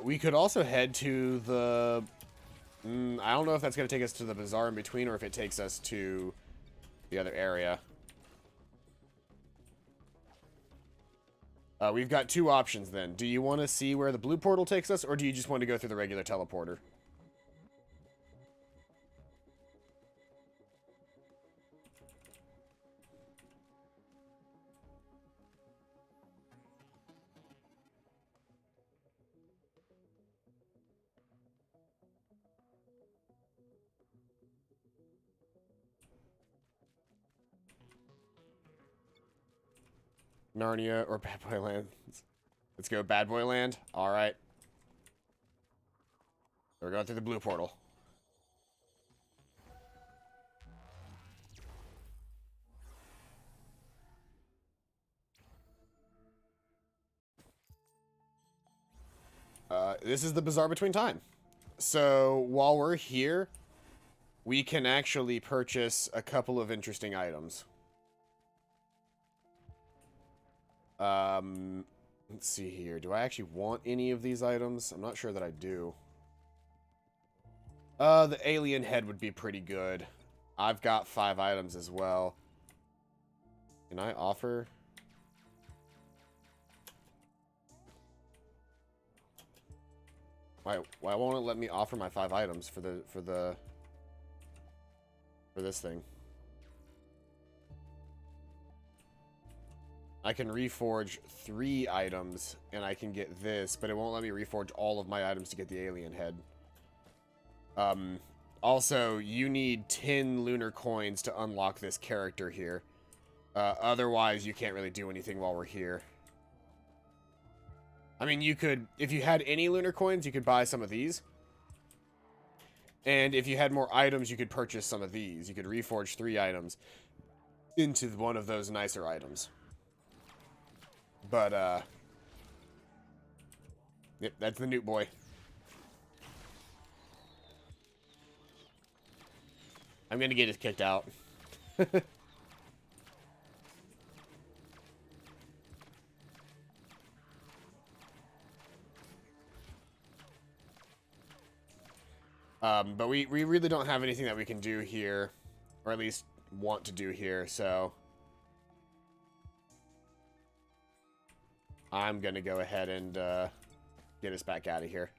We could also head to the... I don't know if that's going to take us to the bazaar in between or if it takes us to the other area. We've got two options then. Do you want to see where the blue portal takes us, or do you just want to go through the regular teleporter? Narnia or Bad Boy Land? Let's go Bad Boy Land. All right. We're going through the blue portal. This is the Bazaar Between Time. So while we're here, we can actually purchase a couple of interesting items. Let's see here. Do I actually want any of these items? I'm not sure that I do. The alien head would be pretty good. I've got 5 items as well. Can I offer? Why won't it let me offer my 5 items for this thing? I can reforge 3 items and I can get this, but it won't let me reforge all of my items to get the alien head. Also, you need 10 lunar coins to unlock this character here. Otherwise, you can't really do anything while we're here. I mean, you could, if you had any lunar coins, you could buy some of these. And if you had more items, you could purchase some of these. You could reforge 3 items into one of those nicer items. But, yep, that's the Newt boy. I'm gonna get it kicked out. But we really don't have anything that we can do here, or at least want to do here, so I'm gonna go ahead and get us back out of here.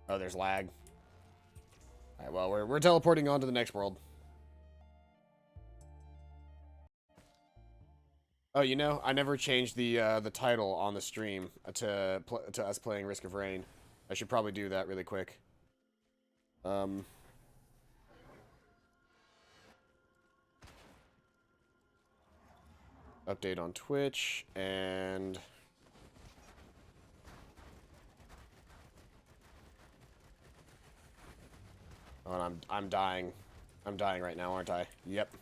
Oh, there's lag. All right, well, we're teleporting on to the next world. Oh, you know, I never changed the title on the stream to us playing Risk of Rain. I should probably do that really quick. Update on Twitch and oh, and I'm dying. I'm dying right now, aren't I? Yep.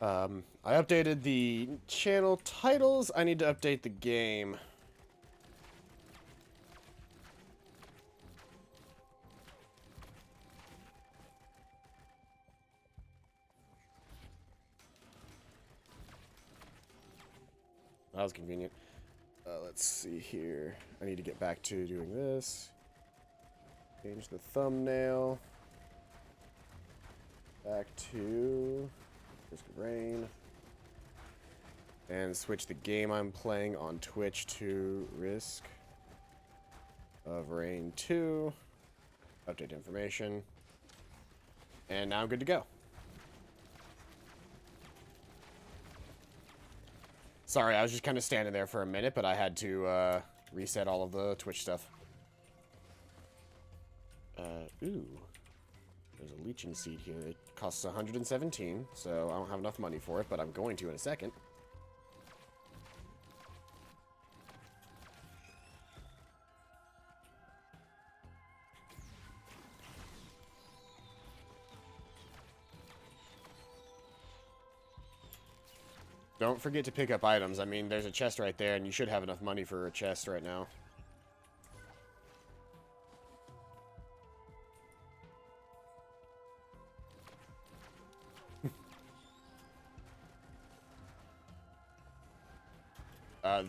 I updated the channel titles. I need to update the game. That was convenient. Let's see here. I need to get back to doing this. Change the thumbnail. Back to Risk of Rain. And switch the game I'm playing on Twitch to Risk of Rain 2. Update information. And now I'm good to go. Sorry, I was just kind of standing there for a minute, but I had to reset all of the Twitch stuff. Ooh. There's a leeching seed here. It costs 117, so I don't have enough money for it, but I'm going to in a second. Don't forget to pick up items. I mean, there's a chest right there, and you should have enough money for a chest right now. Uh,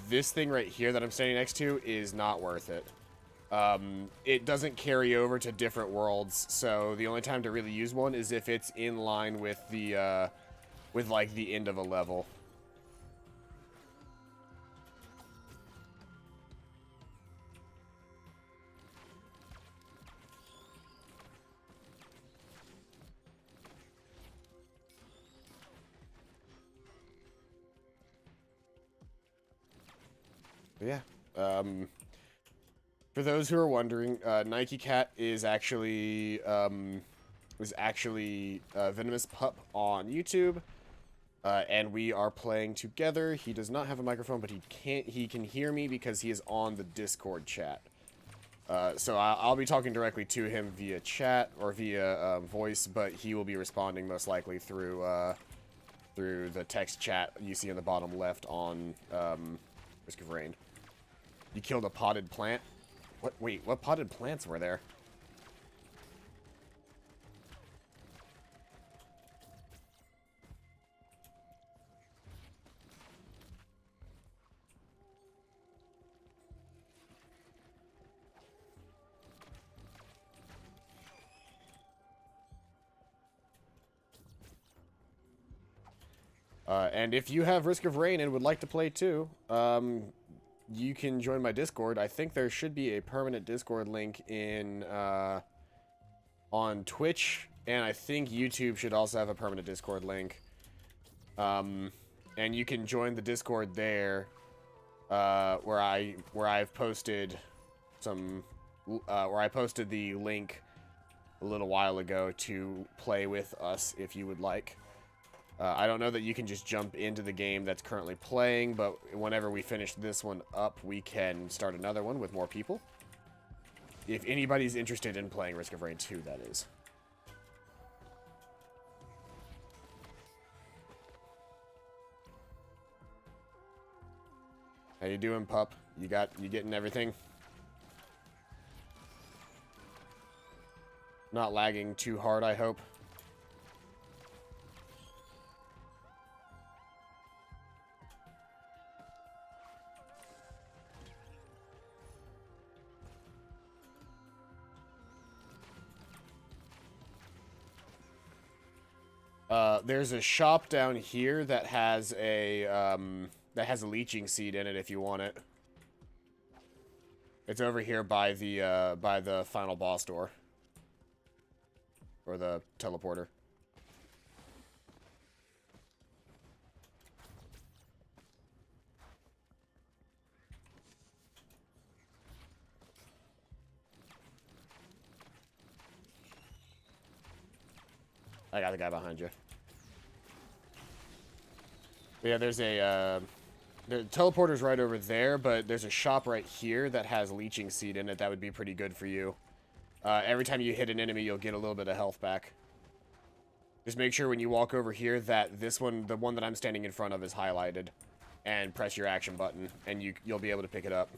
this thing right here that I'm standing next to is not worth it. It doesn't carry over to different worlds, so the only time to really use one is if it's in line with the, with, like, the end of a level. But yeah, for those who are wondering, Nike Cat is actually Venomous Pup on YouTube, and we are playing together. He does not have a microphone, but he can hear me because he is on the Discord chat. So I'll be talking directly to him via chat or via voice, but he will be responding most likely through the text chat you see in the bottom left on Risk of Rain. You killed a potted plant? What? Wait, what potted plants were there? And if you have Risk of Rain and would like to play too, you can join my Discord. I think there should be a permanent Discord link in on Twitch, and I think YouTube should also have a permanent Discord link. And you can join the Discord there, where I've posted where I posted the link a little while ago to play with us if you would like. I don't know that you can just jump into the game that's currently playing, but whenever we finish this one up, we can start another one with more people. If anybody's interested in playing Risk of Rain 2, that is. How you doing, pup? You getting everything? Not lagging too hard, I hope. There's a shop down here that has a leeching seed in it if you want it. It's over here by the final boss door. Or the teleporter. I got the guy behind you. Yeah, there's a, the teleporter's right over there, but there's a shop right here that has leeching seed in it that would be pretty good for you. Every time you hit an enemy, you'll get a little bit of health back. Just make sure when you walk over here that this one, the one that I'm standing in front of, is highlighted. And press your action button, and you'll be able to pick it up.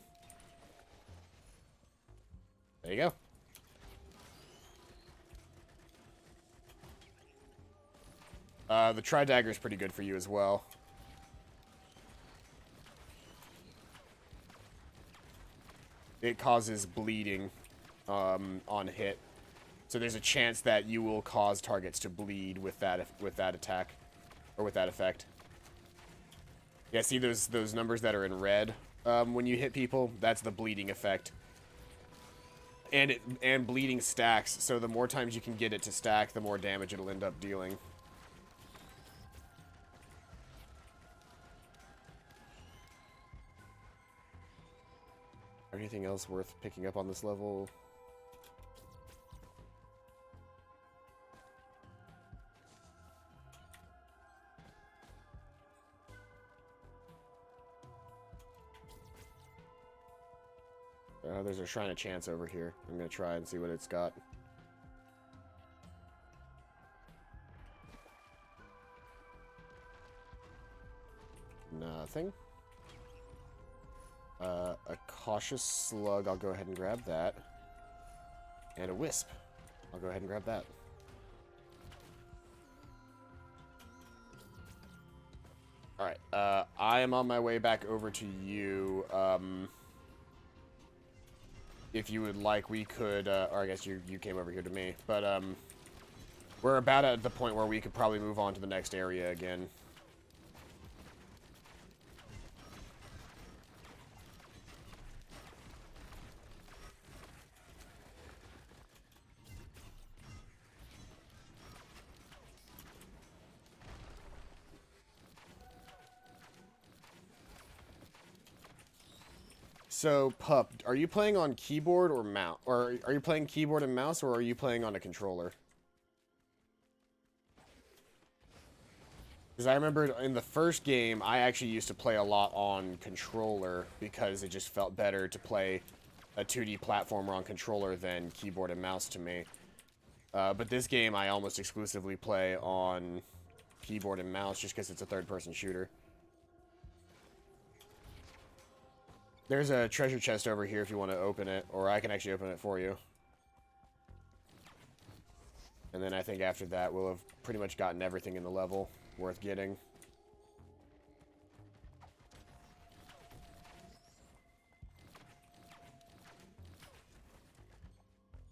There you go. The Tri-Dagger is pretty good for you as well. It causes bleeding on hit. So there's a chance that you will cause targets to bleed with that attack. Or with that effect. Yeah, see those numbers that are in red when you hit people? That's the bleeding effect. And bleeding stacks, so the more times you can get it to stack, the more damage it'll end up dealing. Anything else worth picking up on this level? There's a Shrine of Chance over here. I'm gonna try and see what it's got. Nothing. A Cautious Slug, I'll go ahead and grab that. And a Wisp. I'll go ahead and grab that. Alright, I am on my way back over to you. If you would like, we could, or I guess you came over here to me, but, we're about at the point where we could probably move on to the next area again. So, Pup, are you playing on keyboard or mouse? Or are you playing keyboard and mouse, or are you playing on a controller? Because I remember in the first game, I actually used to play a lot on controller because it just felt better to play a 2D platformer on controller than keyboard and mouse to me. But this game, I almost exclusively play on keyboard and mouse just because it's a third-person shooter. There's a treasure chest over here if you want to open it, or I can actually open it for you. And then I think after that, we'll have pretty much gotten everything in the level worth getting.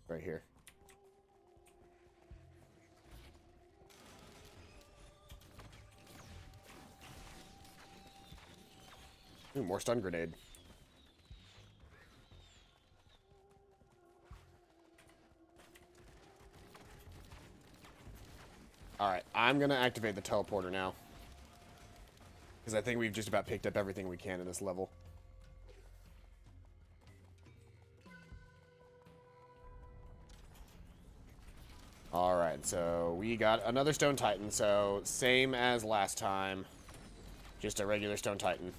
Right here. Ooh, more stun grenade. Alright, I'm going to activate the teleporter now. Because I think we've just about picked up everything we can in this level. Alright, so we got another Stone Titan, so same as last time. Just a regular Stone Titan.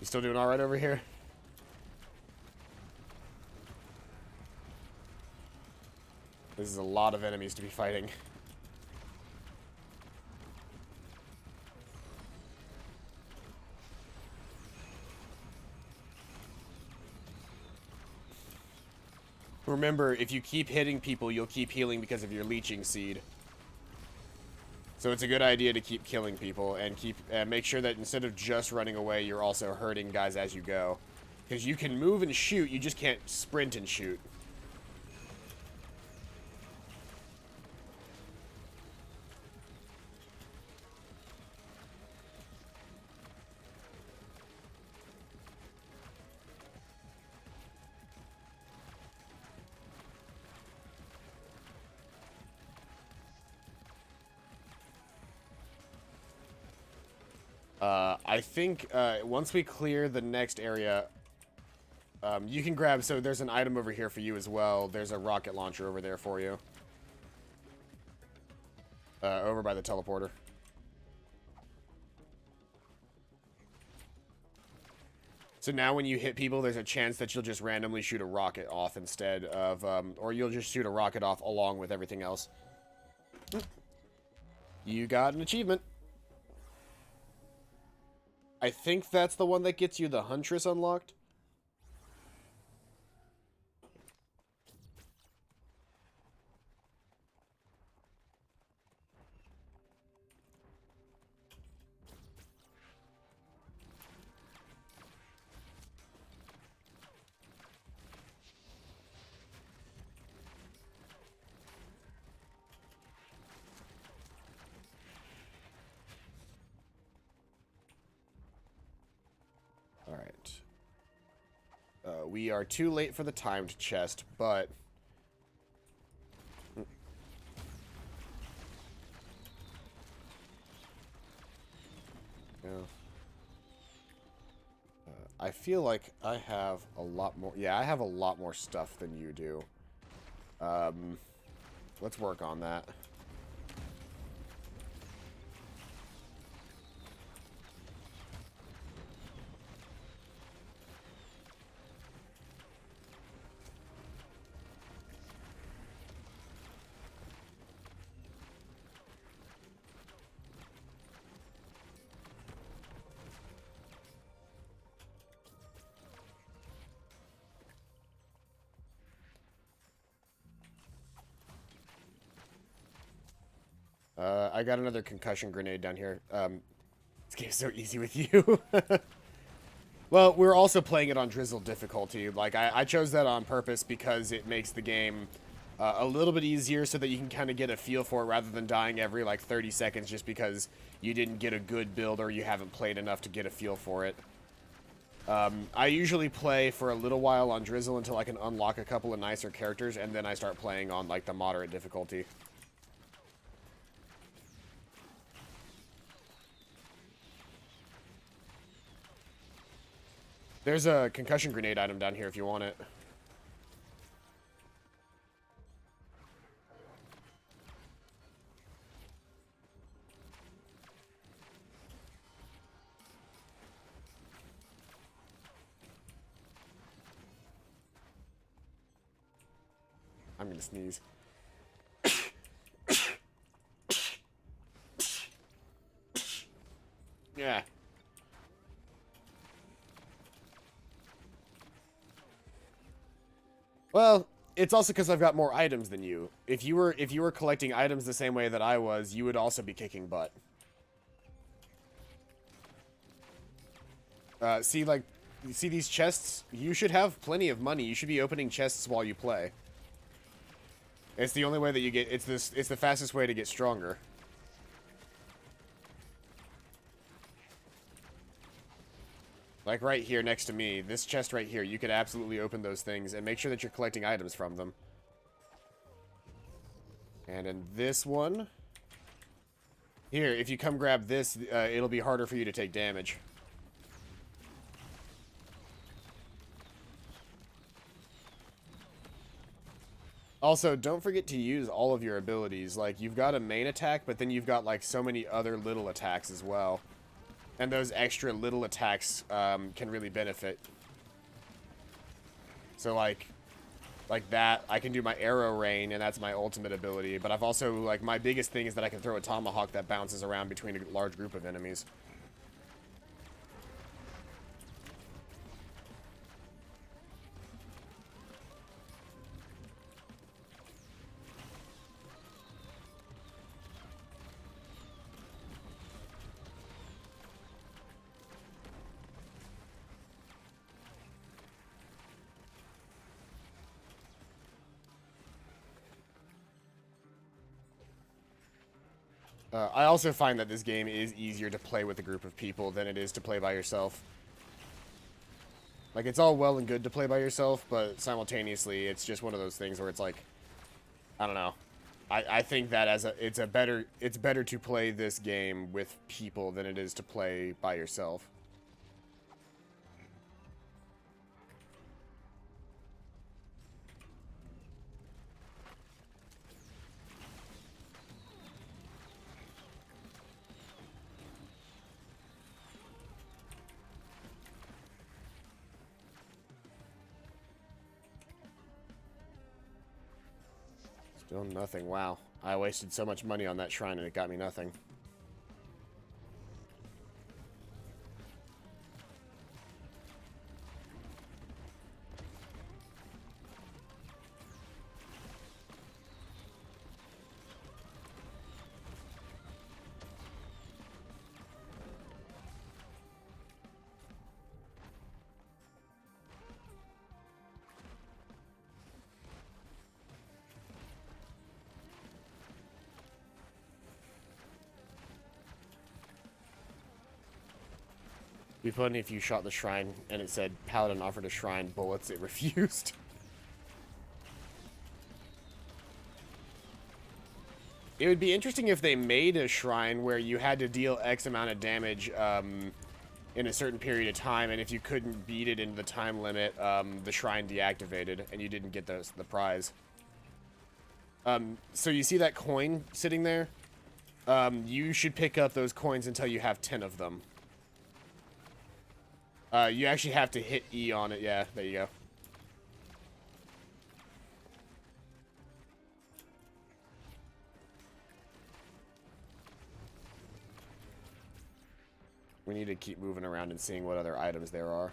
You still doing alright over here? This is a lot of enemies to be fighting. Remember, if you keep hitting people, you'll keep healing because of your leeching seed. So it's a good idea to keep killing people and make sure that instead of just running away, you're also hurting guys as you go. Because you can move and shoot, you just can't sprint and shoot. I think once we clear the next area, you can grab... So there's an item over here for you as well. There's a rocket launcher over there for you. Over by the teleporter. So now when you hit people, there's a chance that you'll just randomly shoot a rocket off instead of... or you'll just shoot a rocket off along with everything else. You got an achievement. I think that's the one that gets you the Huntress unlocked. Alright. We are too late for the timed chest, but... Yeah. I feel like I have a lot more... Yeah, I have a lot more stuff than you do. let's work on that. I got another concussion grenade down here. This game's so easy with you. Well, we're also playing it on Drizzle difficulty. Like, I chose that on purpose because it makes the game a little bit easier so that you can kind of get a feel for it rather than dying every, like, 30 seconds just because you didn't get a good build or you haven't played enough to get a feel for it. I usually play for a little while on Drizzle until I can unlock a couple of nicer characters, and then I start playing on, like, the moderate difficulty. There's a concussion grenade item down here if you want it. I'm gonna sneeze. Yeah. Well, it's also because I've got more items than you. If you were collecting items the same way that I was, you would also be kicking butt. See, like, you see these chests? You should have plenty of money. You should be opening chests while you play. It's the only way that you get. It's the fastest way to get stronger. Like right here next to me, this chest right here, you could absolutely open those things and make sure that you're collecting items from them. And in this one, here, if you come grab this, it'll be harder for you to take damage. Also, don't forget to use all of your abilities. Like, you've got a main attack, but then you've got, like, so many other little attacks as well. And those extra little attacks can really benefit. So, like that, I can do my arrow rain, and that's my ultimate ability. But I've also, like, my biggest thing is that I can throw a tomahawk that bounces around between a large group of enemies. I also find that this game is easier to play with a group of people than it is to play by yourself. Like, it's all well and good to play by yourself, but simultaneously, it's just one of those things where it's like, I don't know. I think that it's better to play this game with people than it is to play by yourself. Still nothing. Wow. I wasted so much money on that shrine and it got me nothing. It'd be funny if you shot the shrine and it said Paladin offered a shrine bullets, it refused. It would be interesting if they made a shrine where you had to deal X amount of damage in a certain period of time, and if you couldn't beat it into the time limit, the shrine deactivated and you didn't get the prize. So you see that coin sitting there? You should pick up those coins until you have 10 of them. You actually have to hit E on it. Yeah, there you go. We need to keep moving around and seeing what other items there are.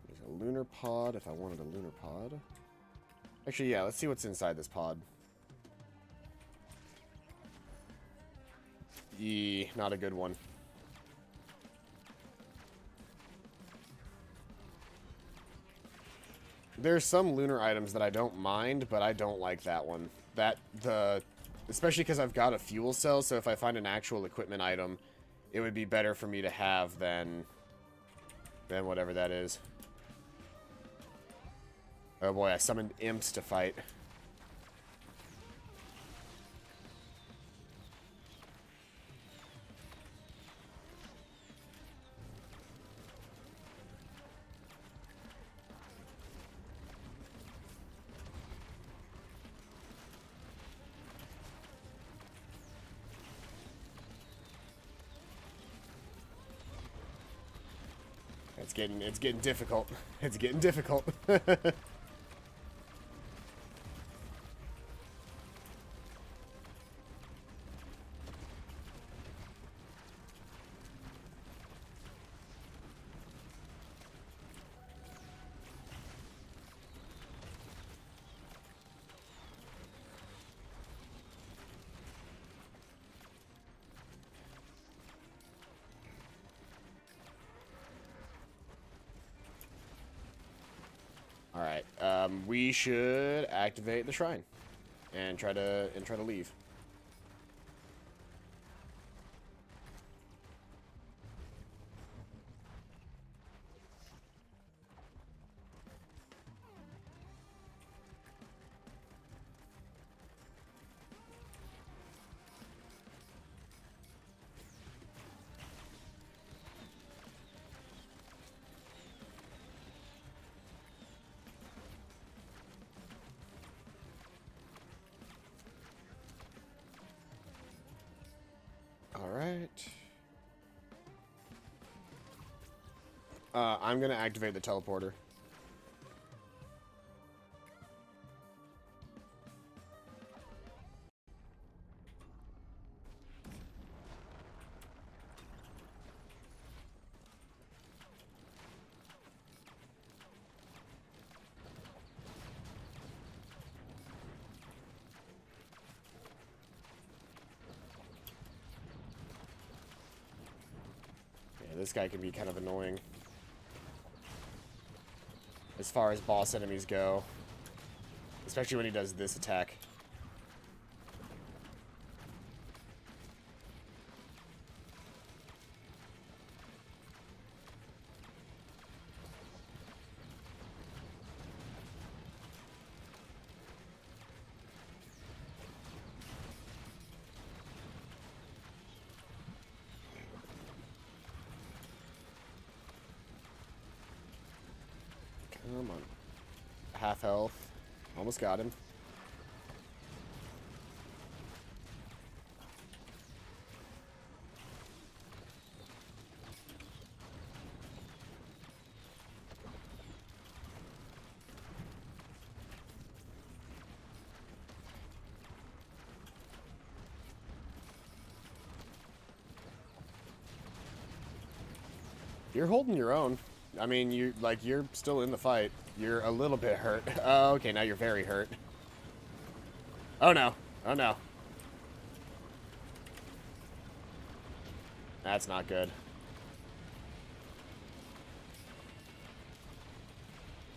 There's a lunar pod if I wanted a lunar pod. Actually, yeah, let's see what's inside this pod. Not a good one. There's some lunar items that I don't mind, but I don't like that one. Especially because I've got a fuel cell, so if I find an actual equipment item, it would be better for me to have than whatever that is. Oh boy, I summoned imps to fight. It's getting difficult. It's getting difficult. Alright, we should activate the shrine and try to leave. Alright. I'm gonna activate the teleporter. This guy can be kind of annoying as far as boss enemies go, especially when he does this attack. Come on. Half health. Almost got him. You're holding your own. I mean, you're still in the fight. You're a little bit hurt. Oh, okay, now you're very hurt. Oh no. Oh no. That's not good.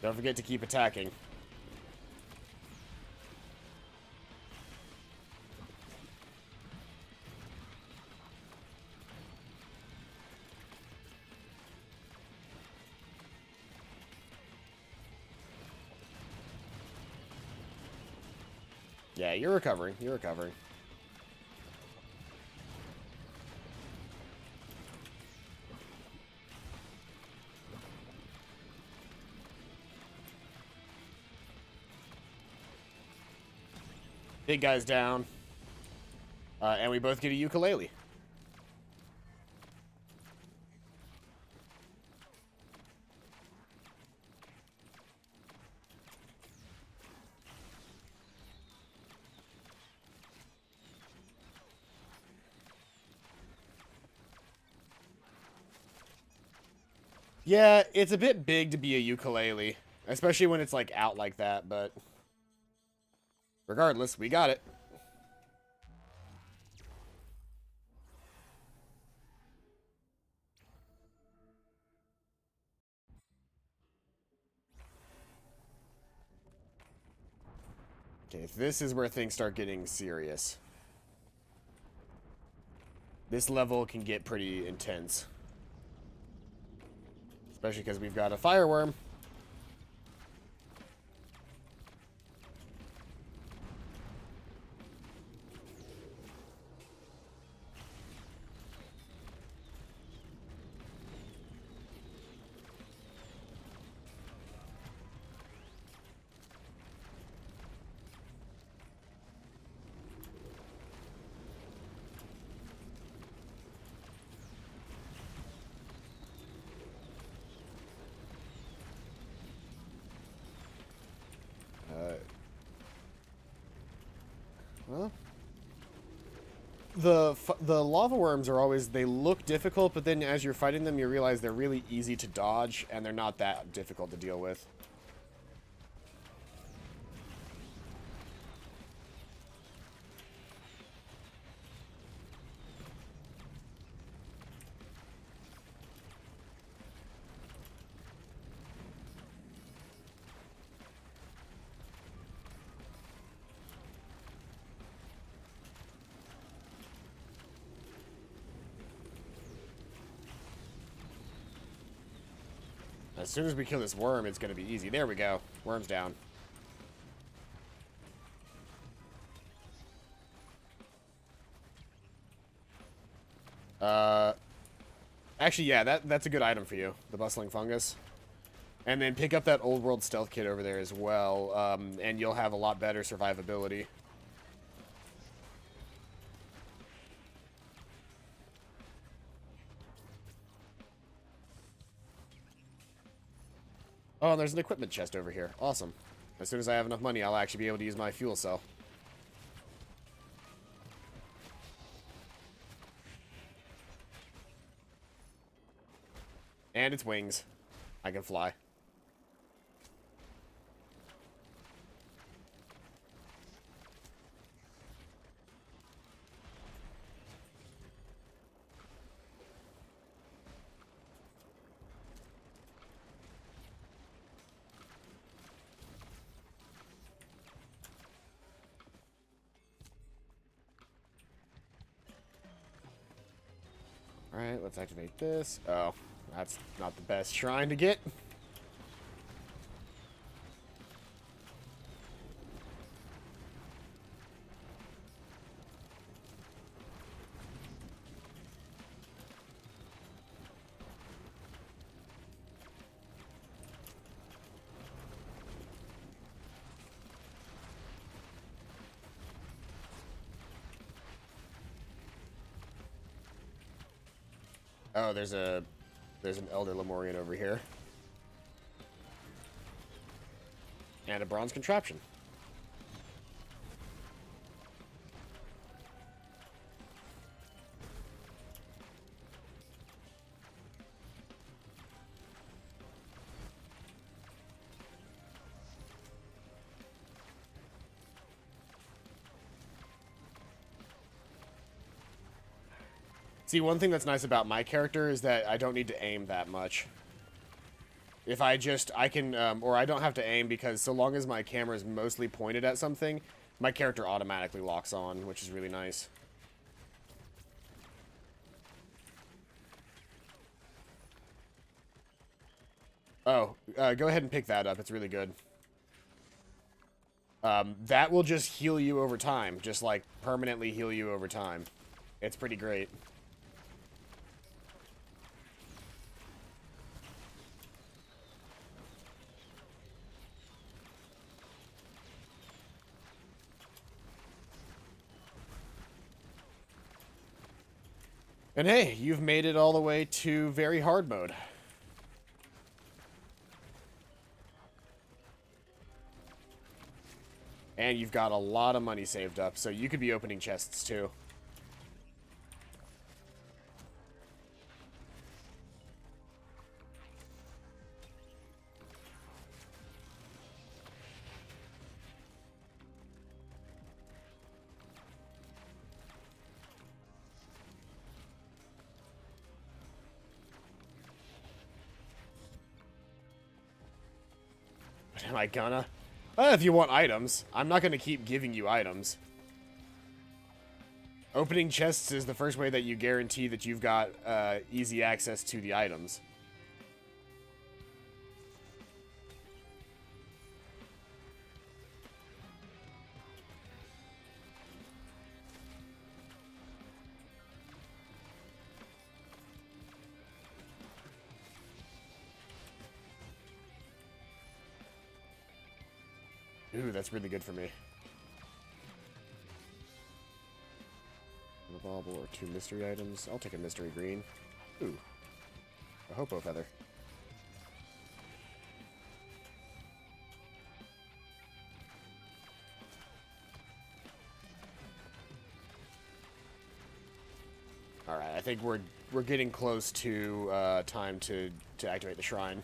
Don't forget to keep attacking. Yeah, you're recovering. You're recovering. Big guy's down. And we both get a ukulele. Yeah, it's a bit big to be a ukulele, especially when it's like out like that, but regardless, we got it. Okay, this is where things start getting serious. This level can get pretty intense. Especially because we've got a fireworm. Well, the lava worms are always, they look difficult, but then as you're fighting them, you realize they're really easy to dodge, and they're not that difficult to deal with. As soon as we kill this worm, it's going to be easy. There we go. Worm's down. Actually, yeah, that's a good item for you. The bustling fungus. And then pick up that old world stealth kit over there as well, and you'll have a lot better survivability. Oh, and there's an equipment chest over here. Awesome. As soon as I have enough money, I'll actually be able to use my fuel cell. And its wings. I can fly. Alright, let's activate this. Oh, that's not the best shrine to get. Oh, there's an Elder Lemurian over here. And a bronze contraption. See, one thing that's nice about my character is that I don't need to aim that much. If I can, or I don't have to aim because so long as my camera is mostly pointed at something, my character automatically locks on, which is really nice. Oh, go ahead and pick that up. It's really good. That will just heal you over time. Just, like, permanently heal you over time. It's pretty great. And hey, you've made it all the way to very hard mode. And you've got a lot of money saved up, so you could be opening chests too. But am I gonna? If you want items. I'm not gonna keep giving you items. Opening chests is the first way that you guarantee that you've got easy access to the items. Ooh, that's really good for me. A bauble or 2 mystery items. I'll take a mystery green. Ooh. A hopo feather. Alright, I think we're getting close to time to activate the shrine.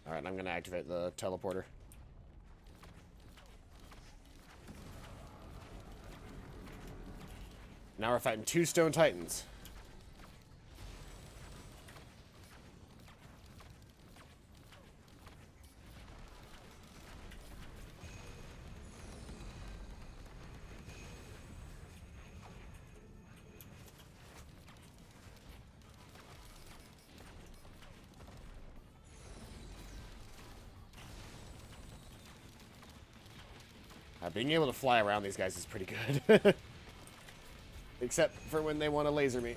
Alright, I'm going to activate the teleporter. Now we're fighting 2 stone titans. Being able to fly around these guys is pretty good. Except for when they want to laser me.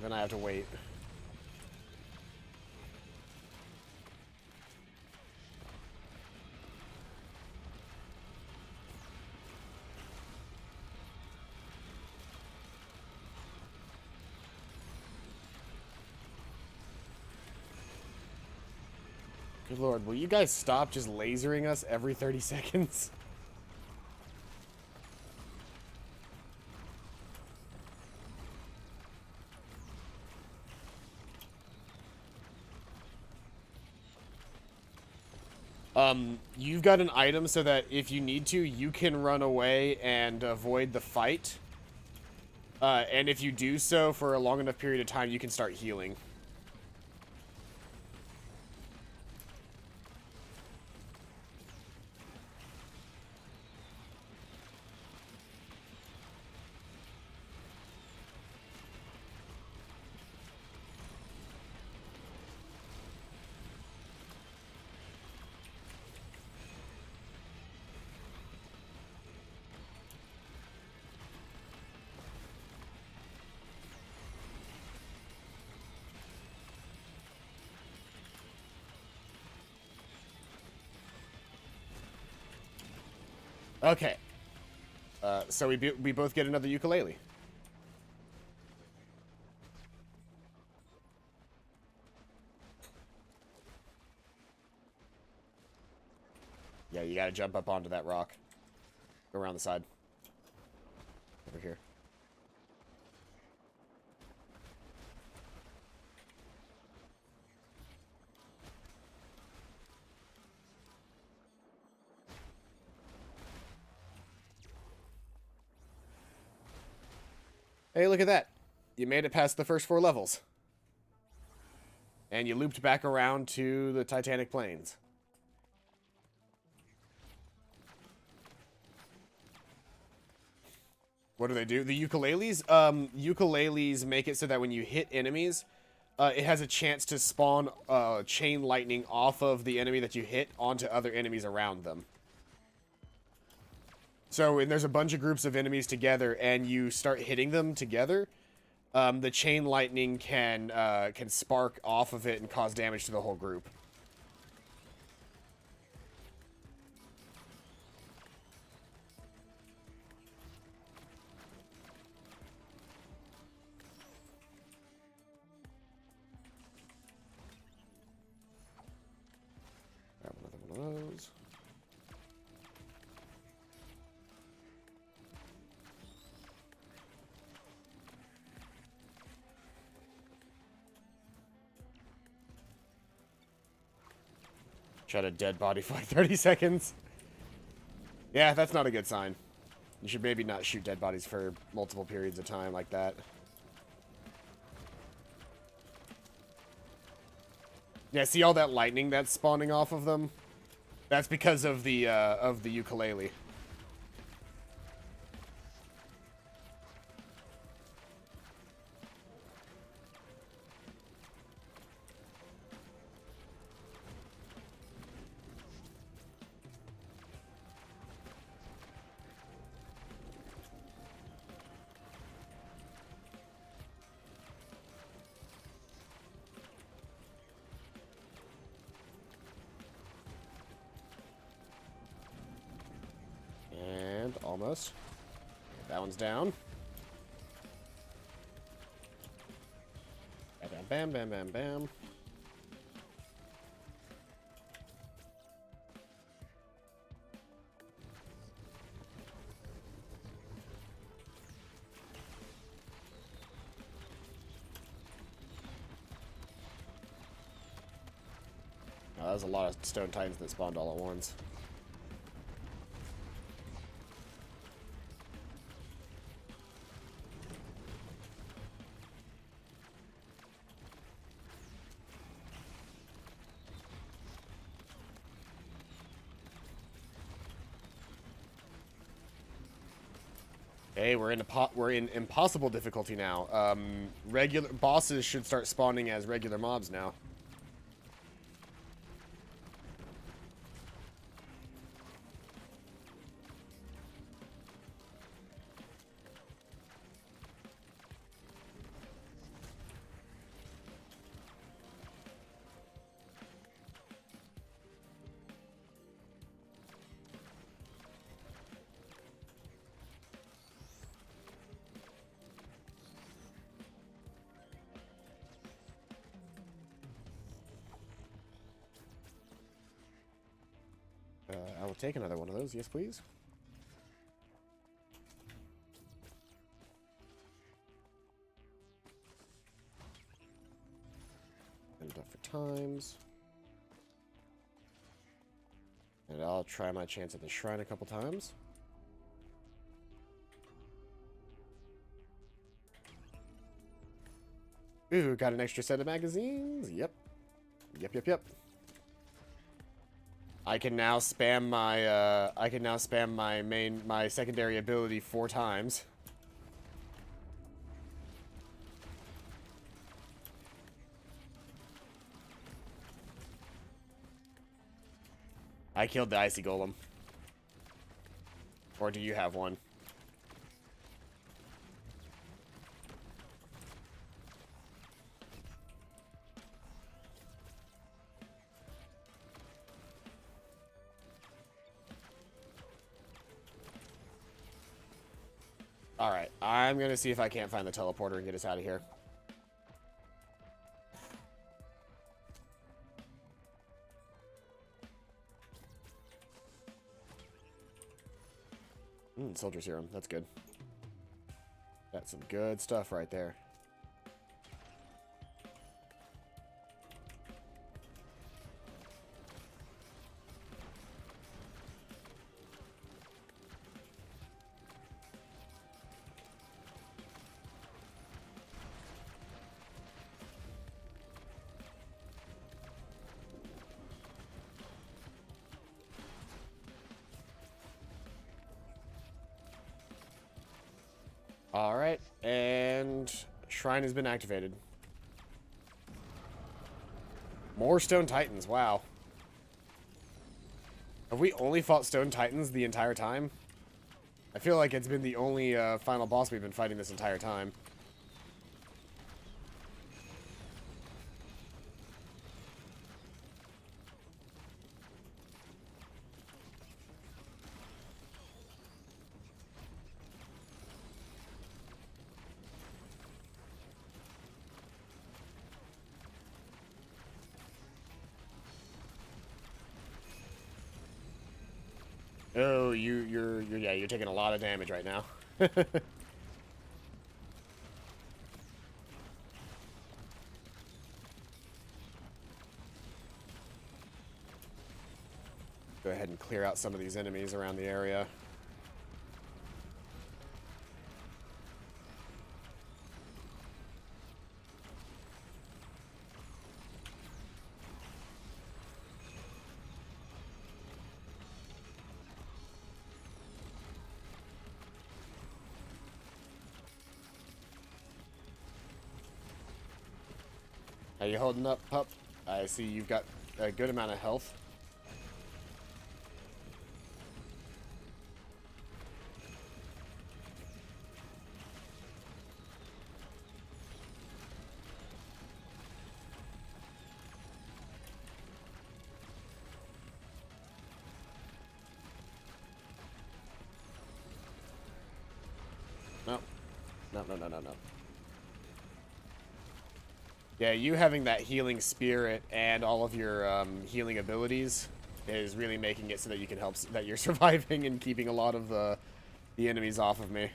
Then I have to wait. Good lord, will you guys stop just lasering us every 30 seconds? You've got an item so that if you need to, you can run away and avoid the fight. And if you do so for a long enough period of time, you can start healing. Okay. So we both get another ukulele. Yeah, you gotta jump up onto that rock. Go around the side. Over here. Hey, look at that. You made it past the first 4 levels. And you looped back around to the Titanic Plains. What do they do? The ukuleles? Ukuleles make it so that when you hit enemies, it has a chance to spawn chain lightning off of the enemy that you hit onto other enemies around them. So when there's a bunch of groups of enemies together and you start hitting them together, the chain lightning can spark off of it and cause damage to the whole group. Grab another one of those. Shot a dead body for like 30 seconds. Yeah, that's not a good sign. You should maybe not shoot dead bodies for multiple periods of time like that. Yeah, see all that lightning that's spawning off of them? That's because of the ukulele. And almost. That one's down. Bam, bam, bam, bam. Oh, that was a lot of stone titans that spawned all at once. Hey, we're in impossible difficulty now. Regular bosses should start spawning as regular mobs now. I will take another one of those. Yes, please. And up for times. And I'll try my chance at the shrine a couple times. Ooh, got an extra set of magazines. Yep. Yep. I can now spam my secondary ability 4 times. I killed the icy golem. Or do you have one? Alright, I'm gonna see if I can't find the teleporter and get us out of here. Soldier serum, that's good. That's some good stuff right there. Alright, and Shrine has been activated. More Stone Titans, wow. Have we only fought Stone Titans the entire time? I feel like it's been the only final boss we've been fighting this entire time. Oh, you're taking a lot of damage right now. Go ahead and clear out some of these enemies around the area. How you holding up, pup? I see you've got a good amount of health. No. No, no, no, no, no. Yeah, you having that healing spirit and all of your healing abilities is really making it so that you can help, that you're surviving and keeping a lot of the enemies off of me.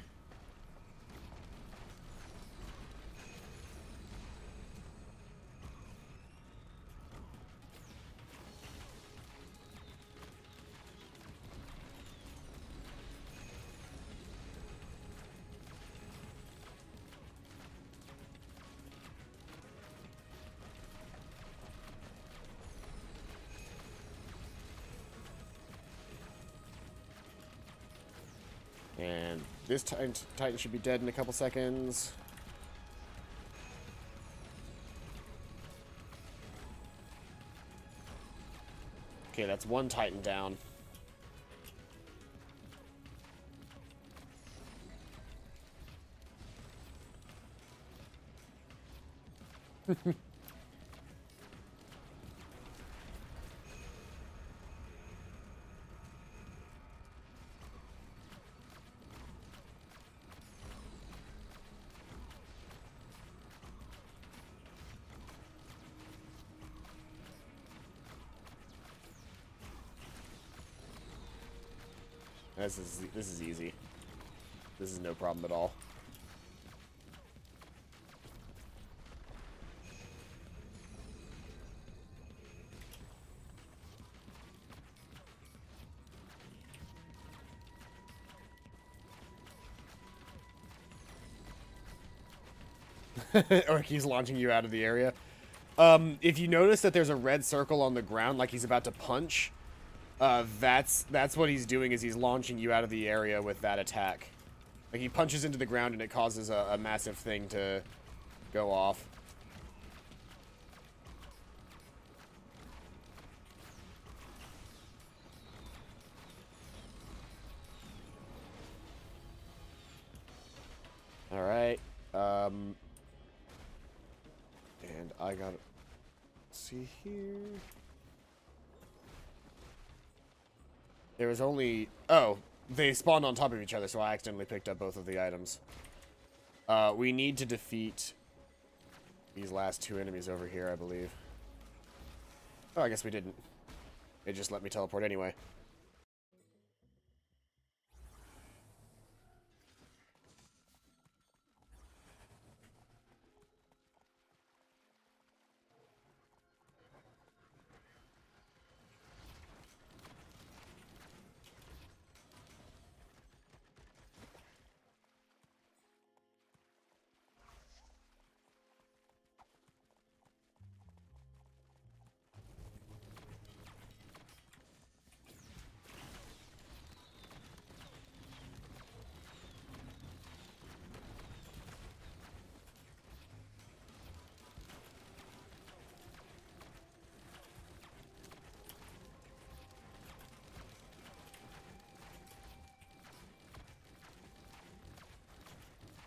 And this Titan should be dead in a couple seconds. Okay, that's one Titan down. This is easy. This is no problem at all. Or he's launching you out of the area. If you notice that there's a red circle on the ground, like he's about to punch, that's what he's doing, is he's launching you out of the area with that attack. Like, he punches into the ground and it causes a massive thing to go off. Alright, and I gotta see here. There was only... Oh, they spawned on top of each other, so I accidentally picked up both of the items. We need to defeat these last two enemies over here, I believe. Oh, I guess we didn't. It just let me teleport anyway.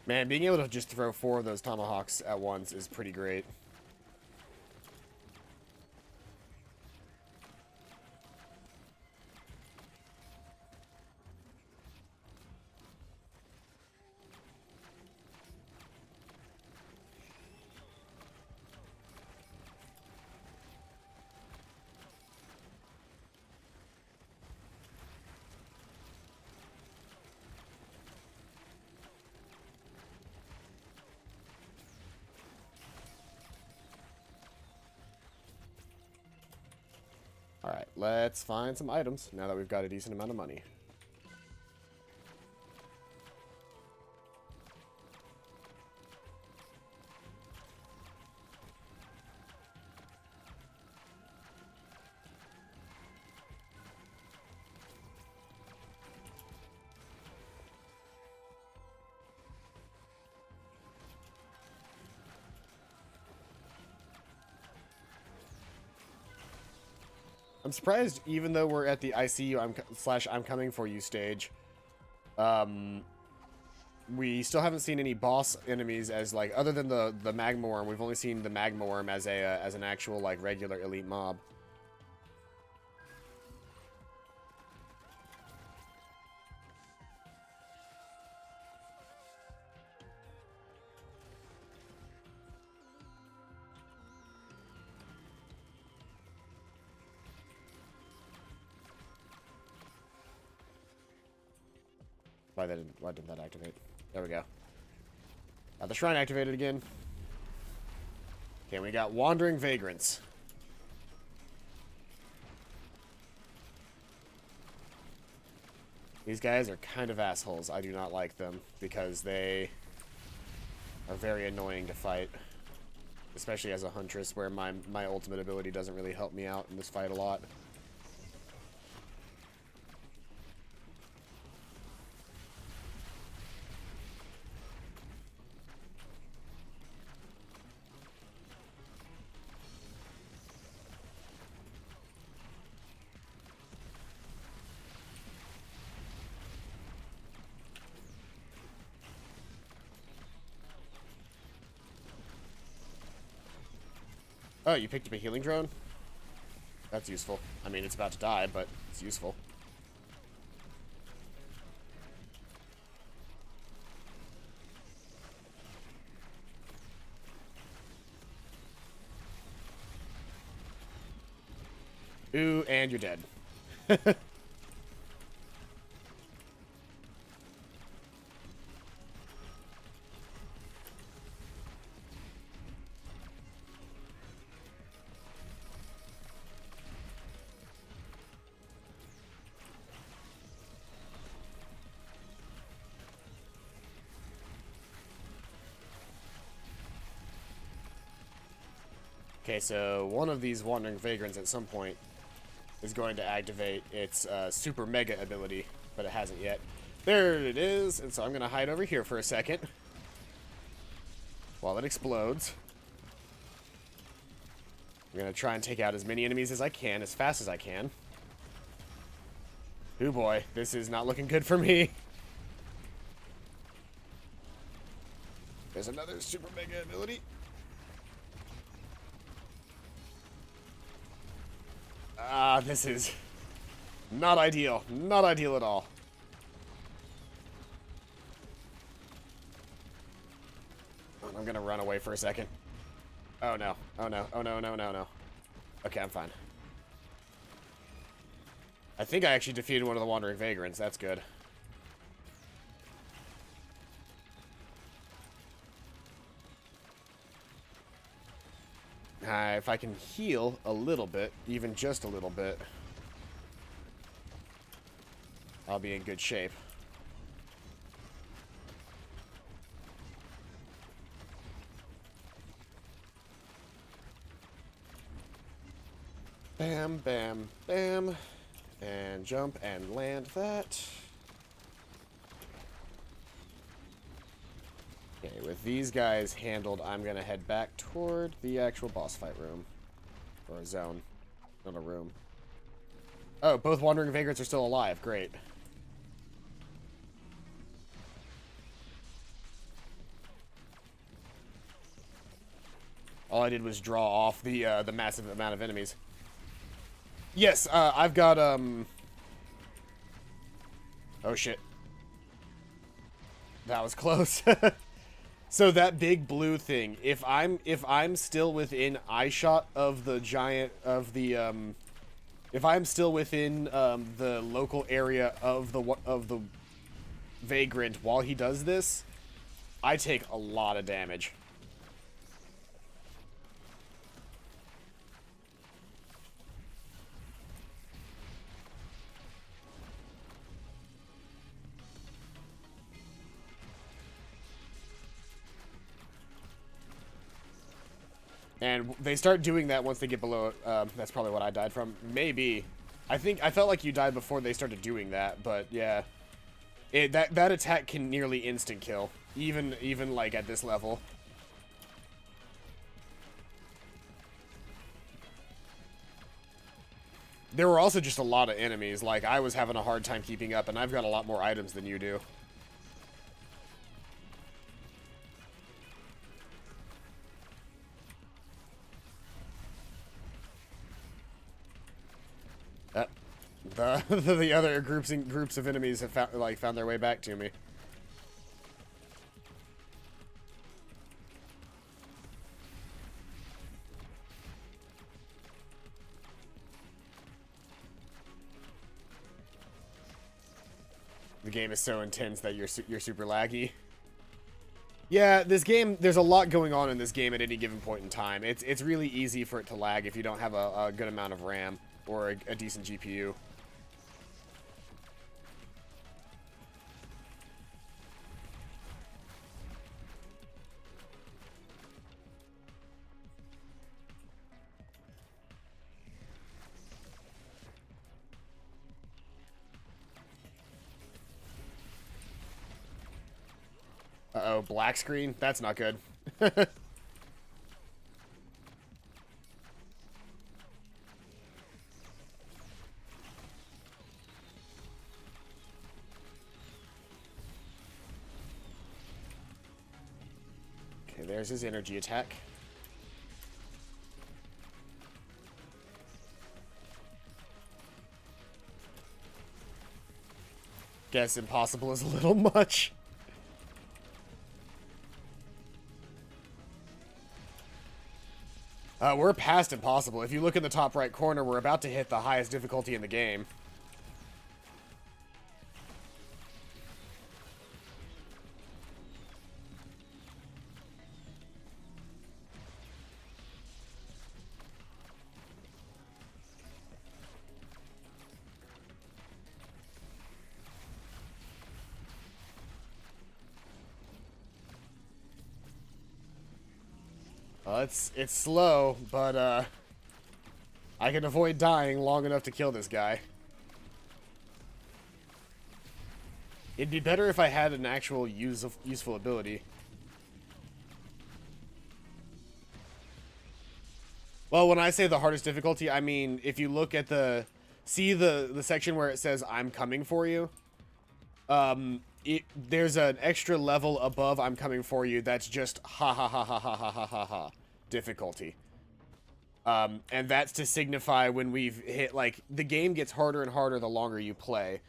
Man, being able to just throw 4 of those tomahawks at once is pretty great. Alright, let's find some items now that we've got a decent amount of money. I'm surprised, even though we're at the I see you, I'm coming for you stage, we still haven't seen any boss enemies as, like, other than the magma worm. We've only seen the magma worm as a as an actual, like, regular elite mob. Why didn't that activate? There we go. Got the shrine activated again. Okay, we got Wandering Vagrants. These guys are kind of assholes. I do not like them because they are very annoying to fight. Especially as a huntress, where my ultimate ability doesn't really help me out in this fight a lot. Oh, you picked up a healing drone? That's useful. I mean, it's about to die, but it's useful. Ooh, and you're dead. Okay, so one of these Wandering Vagrants at some point is going to activate its super mega ability, but it hasn't yet. There it is, and so I'm going to hide over here for a second while it explodes. I'm going to try and take out as many enemies as I can, as fast as I can. Ooh boy, this is not looking good for me. There's another super mega ability. This is not ideal. Not ideal at all. I'm gonna run away for a second. Oh no. Oh no. Oh no, no, no, no. Okay, I'm fine. I think I actually defeated one of the Wandering Vagrants. That's good. If I can heal a little bit, even just a little bit, I'll be in good shape. Bam, bam, bam. And jump and land that. Okay, with these guys handled, I'm gonna head back toward the actual boss fight room. Or a zone. Not a room. Oh, both Wandering Vagrants are still alive. Great. All I did was draw off the massive amount of enemies. Yes, I've got, oh shit. That was close. So that big blue thing, if I'm still within eyeshot of the giant, if I'm still within, the local area of the Vagrant while he does this, I take a lot of damage. And they start doing that once they get below, that's probably what I died from. Maybe. I felt like you died before they started doing that, but yeah. That attack can nearly instant kill. Even like at this level. There were also just a lot of enemies. Like, I was having a hard time keeping up, and I've got a lot more items than you do. The other groups of enemies have found their way back to me. The game is so intense that you're super laggy. Yeah, this game, there's a lot going on in this game at any given point in time. It's really easy for it to lag if you don't have a good amount of RAM or a decent GPU. Uh-oh, black screen? That's not good. Okay, there's his energy attack. Guess impossible is a little much. We're past impossible. If you look in the top right corner, we're about to hit the highest difficulty in the game. It's slow, but I can avoid dying long enough to kill this guy. It'd be better if I had an actual useful ability. Well, when I say the hardest difficulty, I mean if you look at the section where it says I'm coming for you, there's an extra level above I'm coming for you that's just ha ha ha ha ha ha ha ha ha difficulty. And that's to signify when we've hit, like, the game gets harder and harder the longer you play.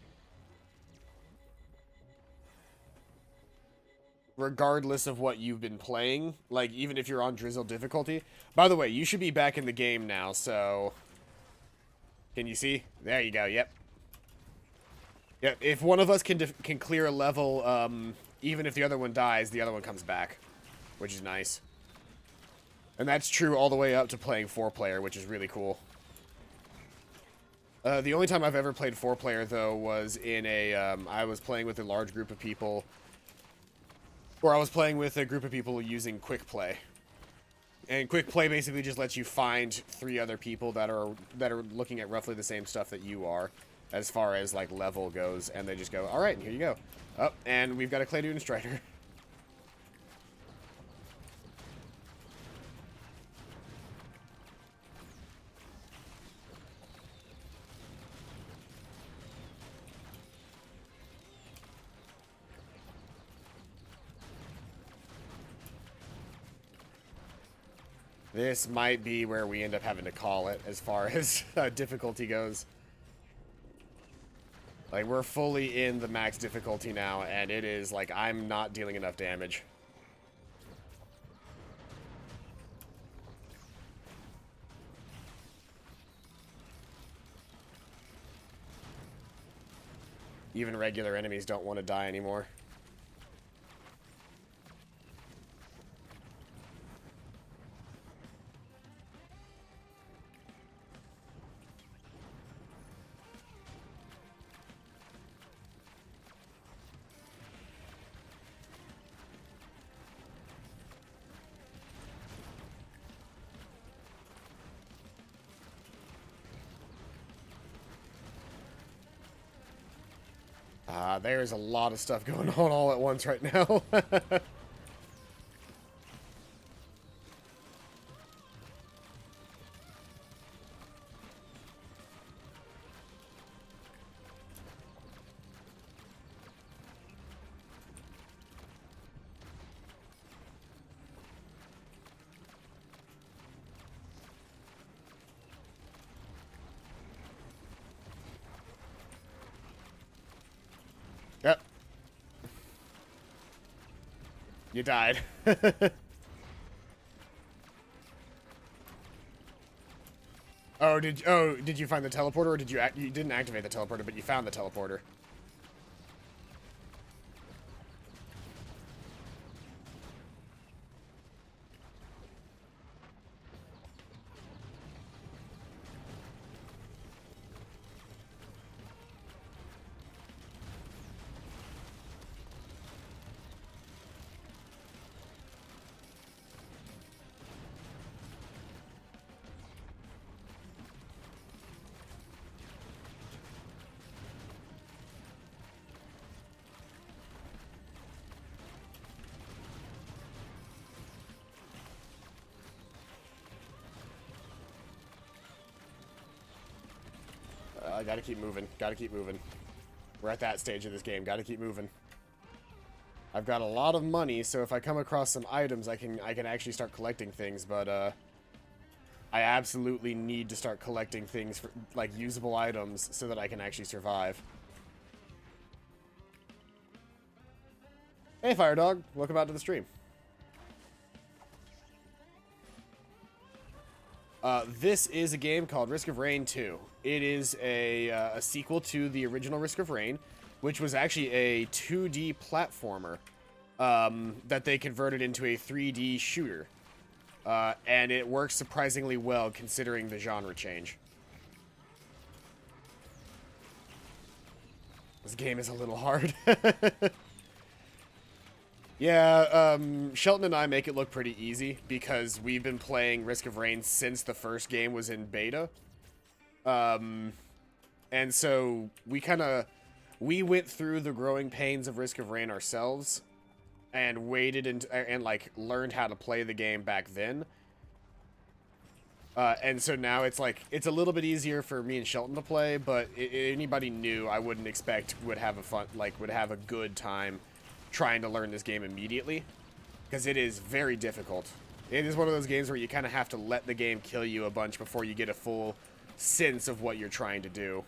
Regardless of what you've been playing, like, even if you're on drizzle difficulty. By the way, you should be back in the game now, so... Can you see? There you go, yep. Yeah, if one of us can clear a level, even if the other one dies, the other one comes back, which is nice. And that's true all the way up to playing 4-player, which is really cool. The only time I've ever played 4-player, though, was in a, I was playing with a large group of people, or I was playing with a group of people using quick play. And quick play basically just lets you find 3 other people that are looking at roughly the same stuff that you are, as far as, like, level goes, and they just go, alright, here you go. Oh, and we've got a Clay Dune Strider. This might be where we end up having to call it as far as difficulty goes. Like, we're fully in the max difficulty now, and it is like I'm not dealing enough damage. Even regular enemies don't want to die anymore. There's a lot of stuff going on all at once right now. Yep. You died. Did you find the teleporter, or did you didn't activate the teleporter, but you found the teleporter? I gotta keep moving. Gotta keep moving. We're at that stage of this game. Gotta keep moving. I've got a lot of money, so if I come across some items, I can actually start collecting things. But I absolutely need to start collecting things for like usable items so that I can actually survive. Hey, Fire Dog. Welcome out to the stream. This is a game called Risk of Rain 2. It is a sequel to the original Risk of Rain, which was actually a 2D platformer that they converted into a 3D shooter. And it works surprisingly well considering the genre change. This game is a little hard. Yeah, Shelton and I make it look pretty easy because we've been playing Risk of Rain since the first game was in beta. And so we went through the growing pains of Risk of Rain ourselves and waited and like learned how to play the game back then. And so now it's like, it's a little bit easier for me and Shelton to play, but anybody new I wouldn't expect would have a good time trying to learn this game immediately, because it is very difficult. It is one of those games where you kind of have to let the game kill you a bunch before you get a full sense of what you're trying to do.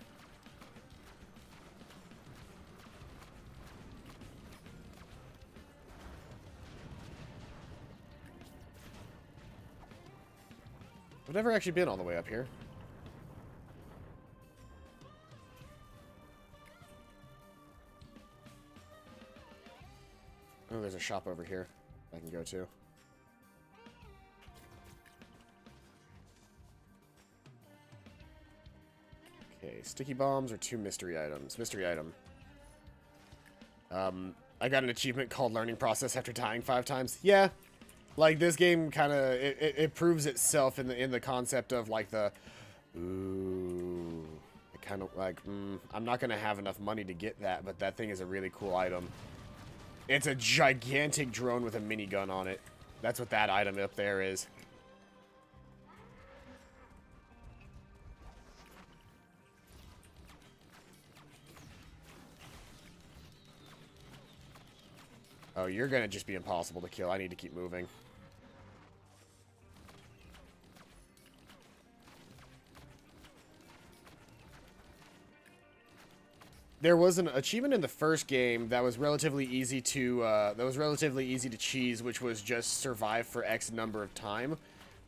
I've never actually been all the way up here. Oh, there's a shop over here I can go to. Okay, sticky bombs or 2 mystery items. Mystery item. I got an achievement called Learning Process after dying 5 times. Yeah, like this game kind of it proves itself in the concept of like the it kind of like I'm not gonna have enough money to get that, but that thing is a really cool item. It's a gigantic drone with a minigun on it. That's what that item up there is. Oh, you're gonna just be impossible to kill. I need to keep moving. there was an achievement in the first game that was relatively easy to cheese, which was just survive for X number of time.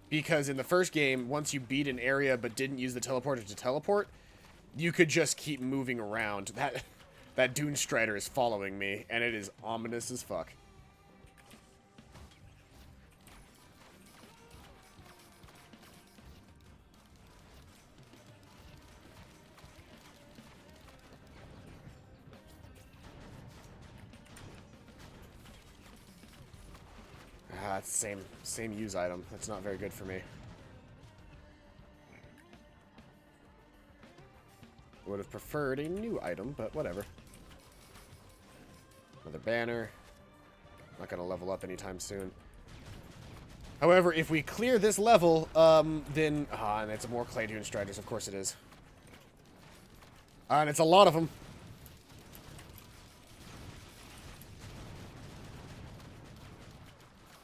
Because in the first game, once you beat an area but didn't use the teleporter to teleport, you could just keep moving around. That Dune Strider is following me, and it is ominous as fuck. Ah, it's the same use item. That's not very good for me. Would have preferred a new item, but whatever. Another banner. Not gonna level up anytime soon. However, if we clear this level, then... and it's more Clay Dune Striders, of course it is. And it's a lot of them.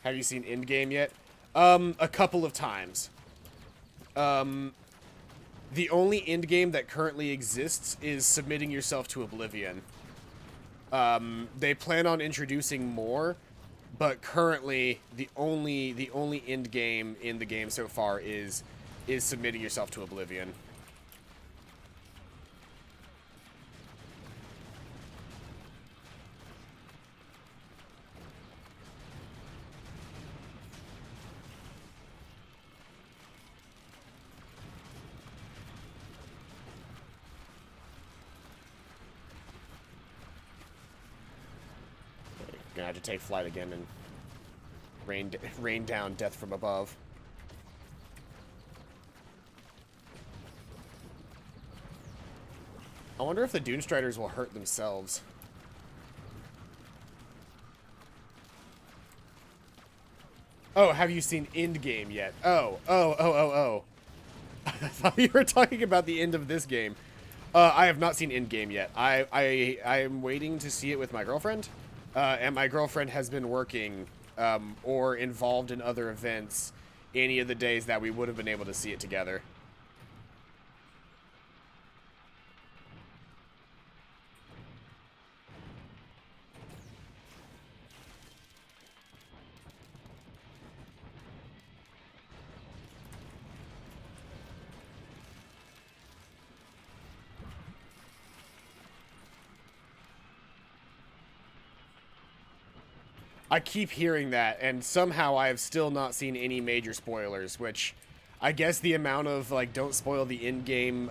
Have you seen Endgame yet? A couple of times. The only endgame that currently exists is submitting yourself to Oblivion. They plan on introducing more, but currently the only end game in the game so far is submitting yourself to Oblivion. Gonna have to take flight again and rain down death from above. I wonder if the Dune Striders will hurt themselves. Oh, have you seen Endgame yet? Oh. I thought you were talking about the end of this game. I have not seen Endgame yet. I am waiting to see it with my girlfriend. And my girlfriend has been working or involved in other events any of the days that we would have been able to see it together. I keep hearing that, and somehow I have still not seen any major spoilers, which I guess the amount of, like, don't spoil the in-game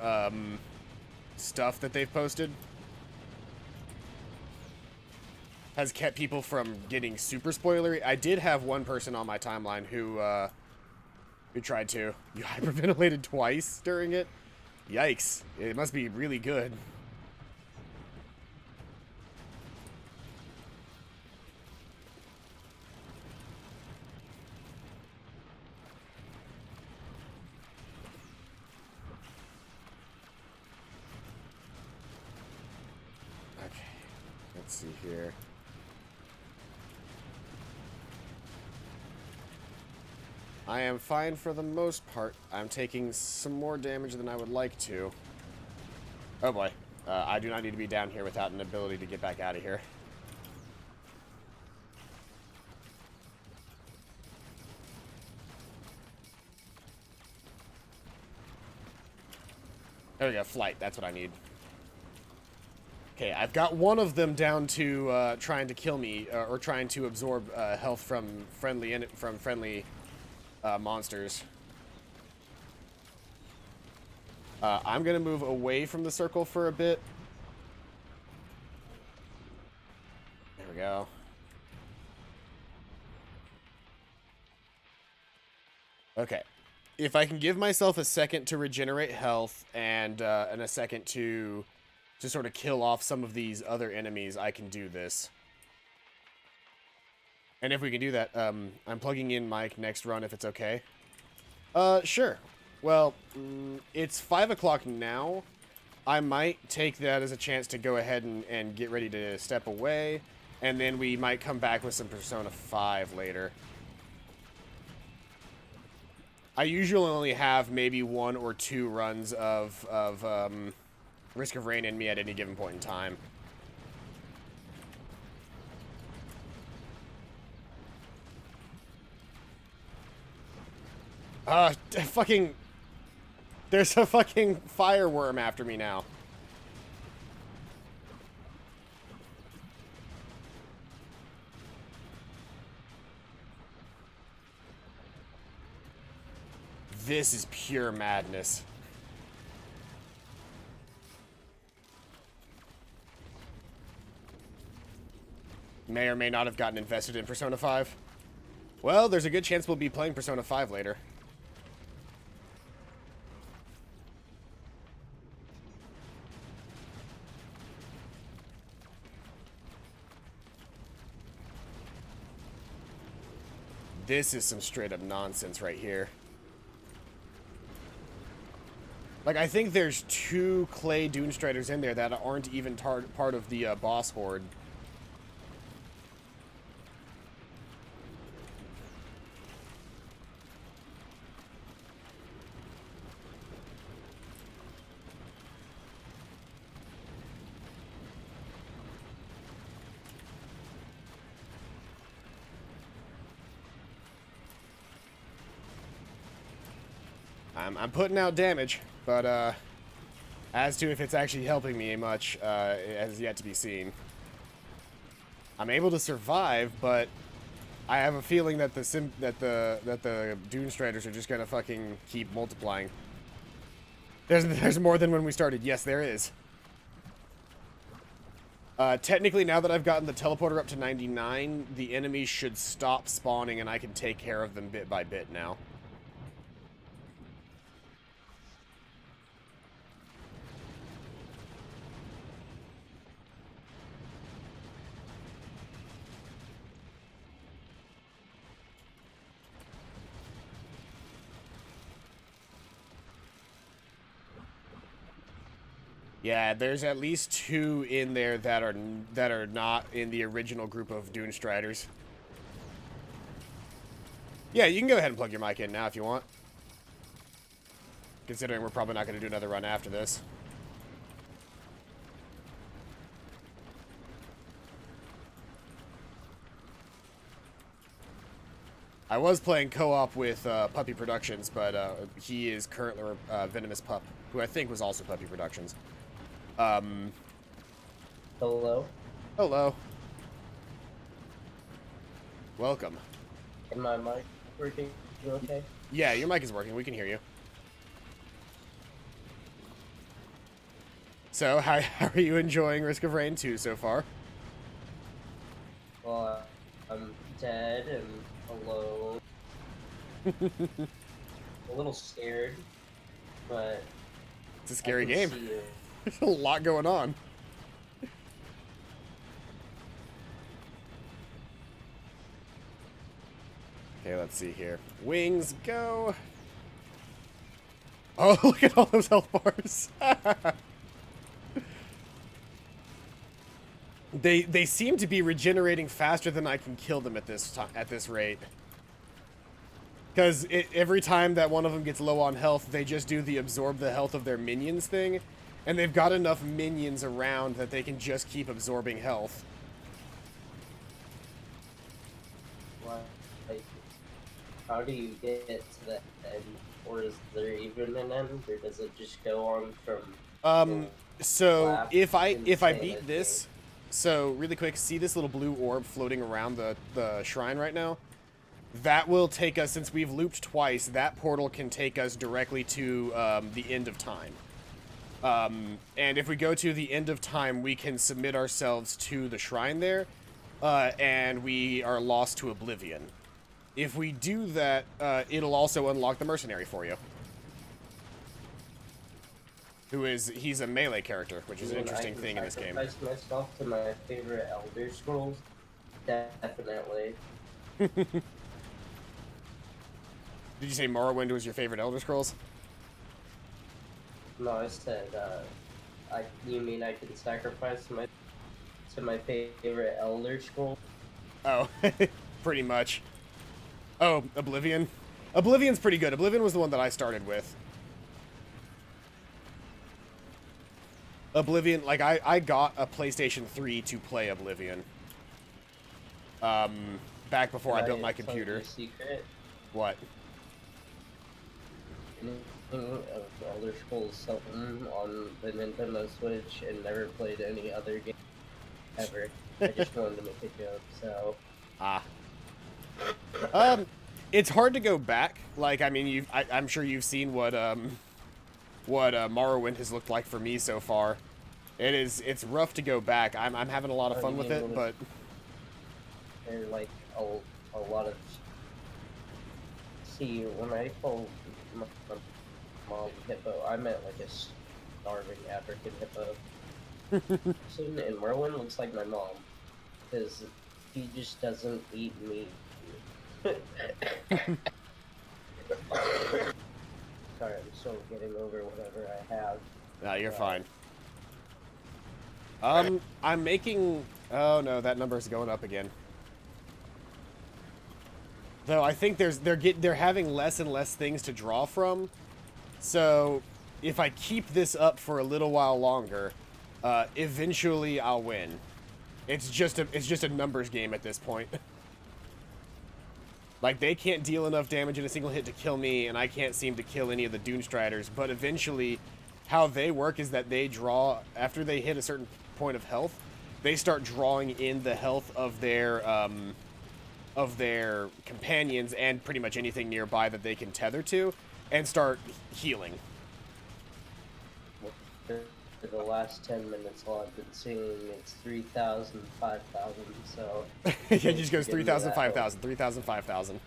stuff that they've posted has kept people from getting super spoilery. I did have one person on my timeline who tried to. You hyperventilated twice during it? Yikes. It must be really good. Let's see here. I am fine for the most part. I'm taking some more damage than I would like to. Oh boy. I do not need to be down here without an ability to get back out of here. There we go. Flight. That's what I need. Okay, I've got one of them down to trying to kill me or trying to absorb health from friendly monsters. I'm gonna move away from the circle for a bit. There we go. Okay, if I can give myself a second to regenerate health and a second to sort of kill off some of these other enemies, I can do this. And if we can do that, I'm plugging in my next run if it's okay. Sure. Well, it's 5 o'clock now. I might take that as a chance to go ahead and get ready to step away. And then we might come back with some Persona 5 later. I usually only have maybe 1 or 2 runs of Risk of Rain in me at any given point in time. Fucking... There's a fucking fireworm after me now. This is pure madness. May or may not have gotten invested in Persona 5. Well, there's a good chance we'll be playing Persona 5 later. This is some straight up nonsense right here. Like, I think there's 2 Clay Dune Striders in there that aren't even part of the boss horde. I'm putting out damage, but as to if it's actually helping me much, it has yet to be seen. I'm able to survive, but I have a feeling that the Dune Striders are just gonna fucking keep multiplying. There's more than when we started. Yes, there is. Technically, now that I've gotten the teleporter up to 99, the enemies should stop spawning, and I can take care of them bit by bit now. Yeah, there's at least 2 in there that are not in the original group of Dune Striders. Yeah, you can go ahead and plug your mic in now if you want. Considering we're probably not going to do another run after this. I was playing co-op with Puppy Productions, but he is currently Venomous Pup, who I think was also Puppy Productions. Hello? Hello. Welcome. Is my mic working? You okay? Yeah, your mic is working. We can hear you. So, how are you enjoying Risk of Rain 2 so far? Well, I'm dead and alone. A little scared, but... It's a scary game. There's a lot going on. Okay, let's see here. Wings, go! Oh, look at all those health bars! They seem to be regenerating faster than I can kill them at this rate. Because every time that one of them gets low on health, they just do the absorb the health of their minions thing. And they've got enough minions around that they can just keep absorbing health. What? Like, how do you get to the end? Or is there even an end? Or does it just go on from... So, if I beat this... So, really quick, see this little blue orb floating around the shrine right now? That will take us, since we've looped twice, that portal can take us directly to the end of time. And if we go to the end of time, we can submit ourselves to the shrine there, and we are lost to oblivion. If we do that, it'll also unlock the mercenary for you. He's a melee character, which is an interesting thing in this game. I sacrifice myself to my favorite Elder Scrolls? Definitely. Did you say Morrowind was your favorite Elder Scrolls? No, I said, you mean I can sacrifice to my favorite Elder Scroll? Oh, pretty much. Oh, Oblivion? Oblivion's pretty good. Oblivion was the one that I started with. Oblivion, like, I got a PlayStation 3 to play Oblivion. Back before Can I built I my tell you computer. a secret? What? Of Elder Scrolls 7 on the Nintendo Switch and never played any other game ever. I just wanted to make a joke, so... Ah. It's hard to go back. Like, I mean, I'm sure you've seen what Morrowind has looked like for me so far. It's rough to go back. I'm having a lot of fun with it, but They're like a lot of... See, when I called my mom hippo, I meant like a starving African hippo. And Merwin looks like my mom, because he just doesn't eat meat. Sorry, I'm still getting over whatever I have. no, you're fine. I'm making... Oh no, that number's going up again. Though I think they're having less and less things to draw from. So if I keep this up for a little while longer, eventually I'll win. It's just a numbers game at this point. Like, they can't deal enough damage in a single hit to kill me, and I can't seem to kill any of the Doomstriders. But eventually, how they work is that they draw, after they hit a certain point of health, they start drawing in the health of their companions and pretty much anything nearby that they can tether to, and start healing. For the last 10 minutes, all I've been seeing, it's 3,000, 5,000, so... Yeah, it just goes 3,000, 5,000, 3,000, 5,000.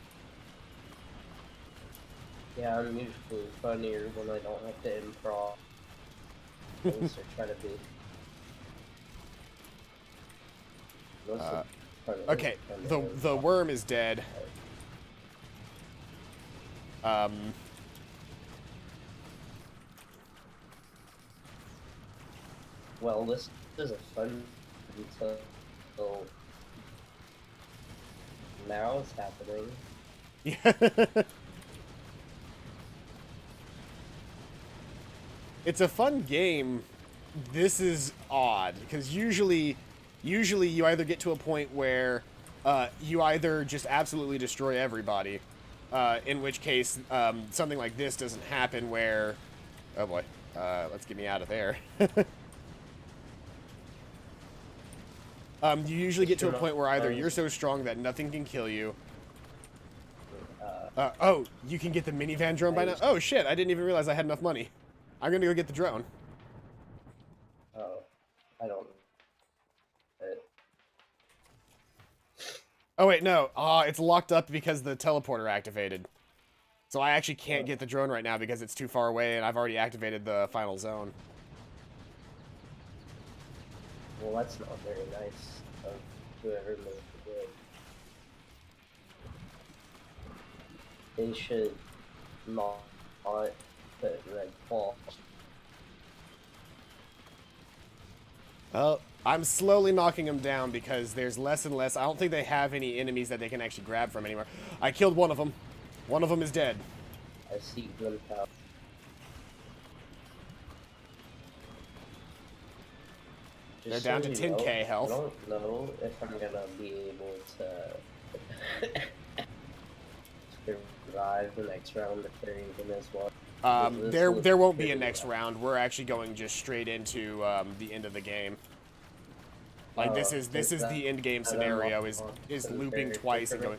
Yeah, I'm usually funnier when I don't have to improv. At least I try to be. Okay, the worm is dead. Well, this is a fun until now it's happening. Yeah. It's a fun game. This is odd, because usually you either get to a point where you either just absolutely destroy everybody, in which case something like this doesn't happen where... Oh boy, let's get me out of there. You usually get to a point where either you're so strong that nothing can kill you. Oh, you can get the minivan drone by now? Oh shit, I didn't even realize I had enough money. I'm gonna go get the drone. Oh, I don't... Oh wait, no. It's locked up because the teleporter activated. So I actually can't get the drone right now because it's too far away and I've already activated the final zone. Well, that's not very nice of whoever made the game. They should not put red falls. Well, I'm slowly knocking them down because there's less and less. I don't think they have any enemies that they can actually grab from anymore. I killed one of them. One of them is dead. I see gunpowder. They're down to 10k health. I don't know if I'm gonna be able to survive the next round if they're even as well. There won't be a next round. We're actually going just straight into the end of the game. Like this is the end game scenario is looping twice and going.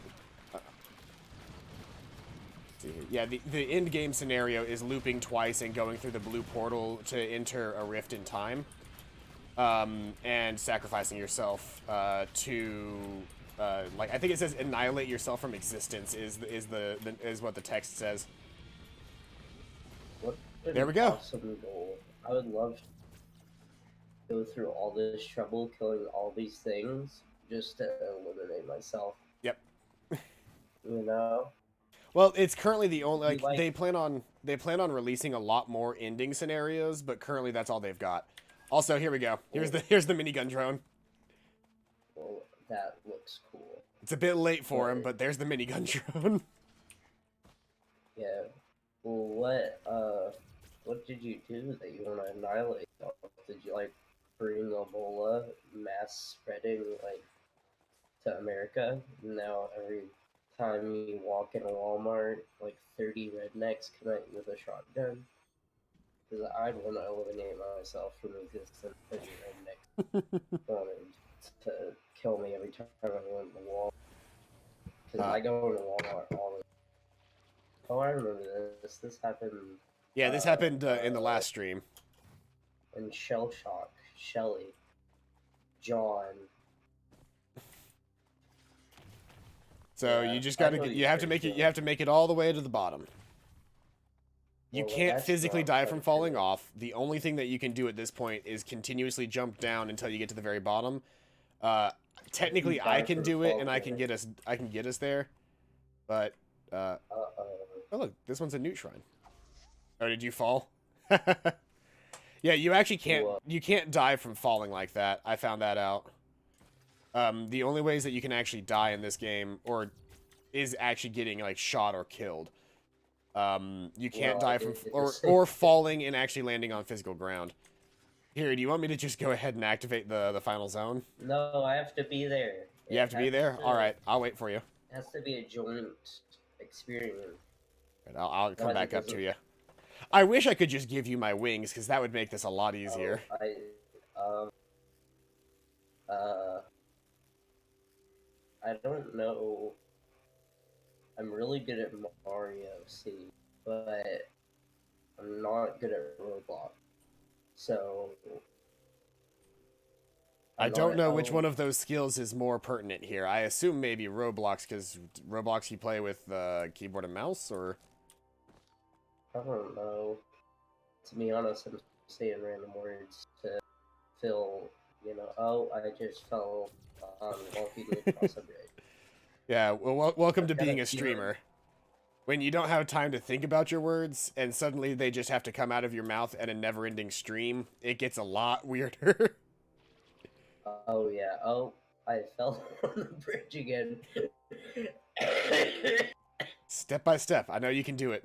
Yeah, the end game scenario is looping twice and going through the blue portal to enter a rift in time, and sacrificing yourself to like I think it says annihilate yourself from existence is what the text says. What there we go. Awesome goal. I would love to go through all this trouble killing all these things just to eliminate myself. Yep. You know? Well, it's currently the only they plan on releasing a lot more ending scenarios, but currently that's all they've got. Also, here we go. Here's the minigun drone. Well, that looks cool. It's a bit late for him, but there's the minigun drone. Yeah. Well, what did you do that you want to annihilate all to like bring Ebola mass spreading like to America. Now every time you walk in a Walmart, like 30 rednecks come at you with a shotgun. Because I'd want to eliminate myself from existence. 30 rednecks wanted to kill me every time I went in the wall. Because I go into Walmart all the. Oh, I remember this. This happened. Yeah, this happened in the last stream. And Shell Shock, Shelly, John. So Yeah, you just gotta get, you have to make it all the way to the bottom. You Well, can't that's physically not die from fun falling for me. off. The only thing that you can do at this point is continuously jump down until you get to the very bottom. Technically, I Die can from do it, and I falling. can get us there. But oh Uh-oh. look, this one's a newt shrine. Oh, did you fall? Yeah, you actually can't. What? You can't die from falling like that. I found that out. The only ways that you can actually die in this game, or is actually getting like shot or killed. You can't die from or falling and actually landing on physical ground. Here, do you want me to just go ahead and activate the final zone? No, I have to be there. You have to be there. All right, I'll wait for you. It has to be a joint experience. Right, I'll come Otherwise back it up to doesn't- you. I wish I could just give you my wings, because that would make this a lot easier. I don't know. I'm really good at Mario, see, but I'm not good at Roblox. So I I'm don't not- know which one of those skills is more pertinent here. I assume maybe Roblox, because Roblox you play with keyboard and mouse, or... I don't know. To be honest, I'm saying random words to fill, oh, I just fell on walking across a bridge. Yeah, well, welcome to I've got being a a feeling. streamer. When you don't have time to think about your words, and suddenly they just have to come out of your mouth at a never-ending stream, it gets a lot weirder. Oh, yeah. Oh, I fell on the bridge again. Step by step. I know you can do it.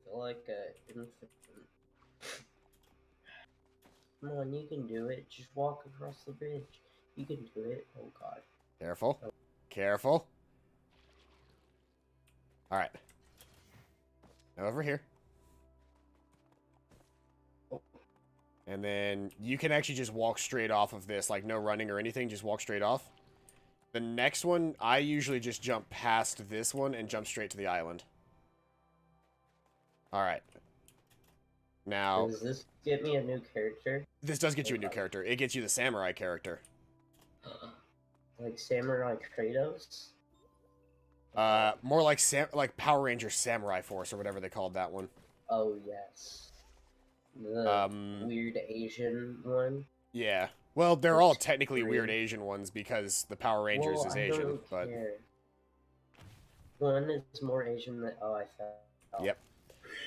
Feel like a infant. Come on, you can do it. Just walk across the bridge. You can do it. Oh, God. Careful. Careful. Alright. Now over here. And then you can actually just walk straight off of this, like no running or anything, just walk straight off. The next one, I usually just jump past this one and jump straight to the island. Alright. Now, Does this get me a new character? this does get you a new character. It gets you the samurai character. Like Samurai Kratos? More like Power Rangers Samurai Force or whatever they called that one. Oh, yes. The weird Asian one? Yeah. Well, they're all It's technically weird green. Asian ones because the Power Rangers Well, is I Asian, don't but care. One is more Asian than... Oh, I fell. yep.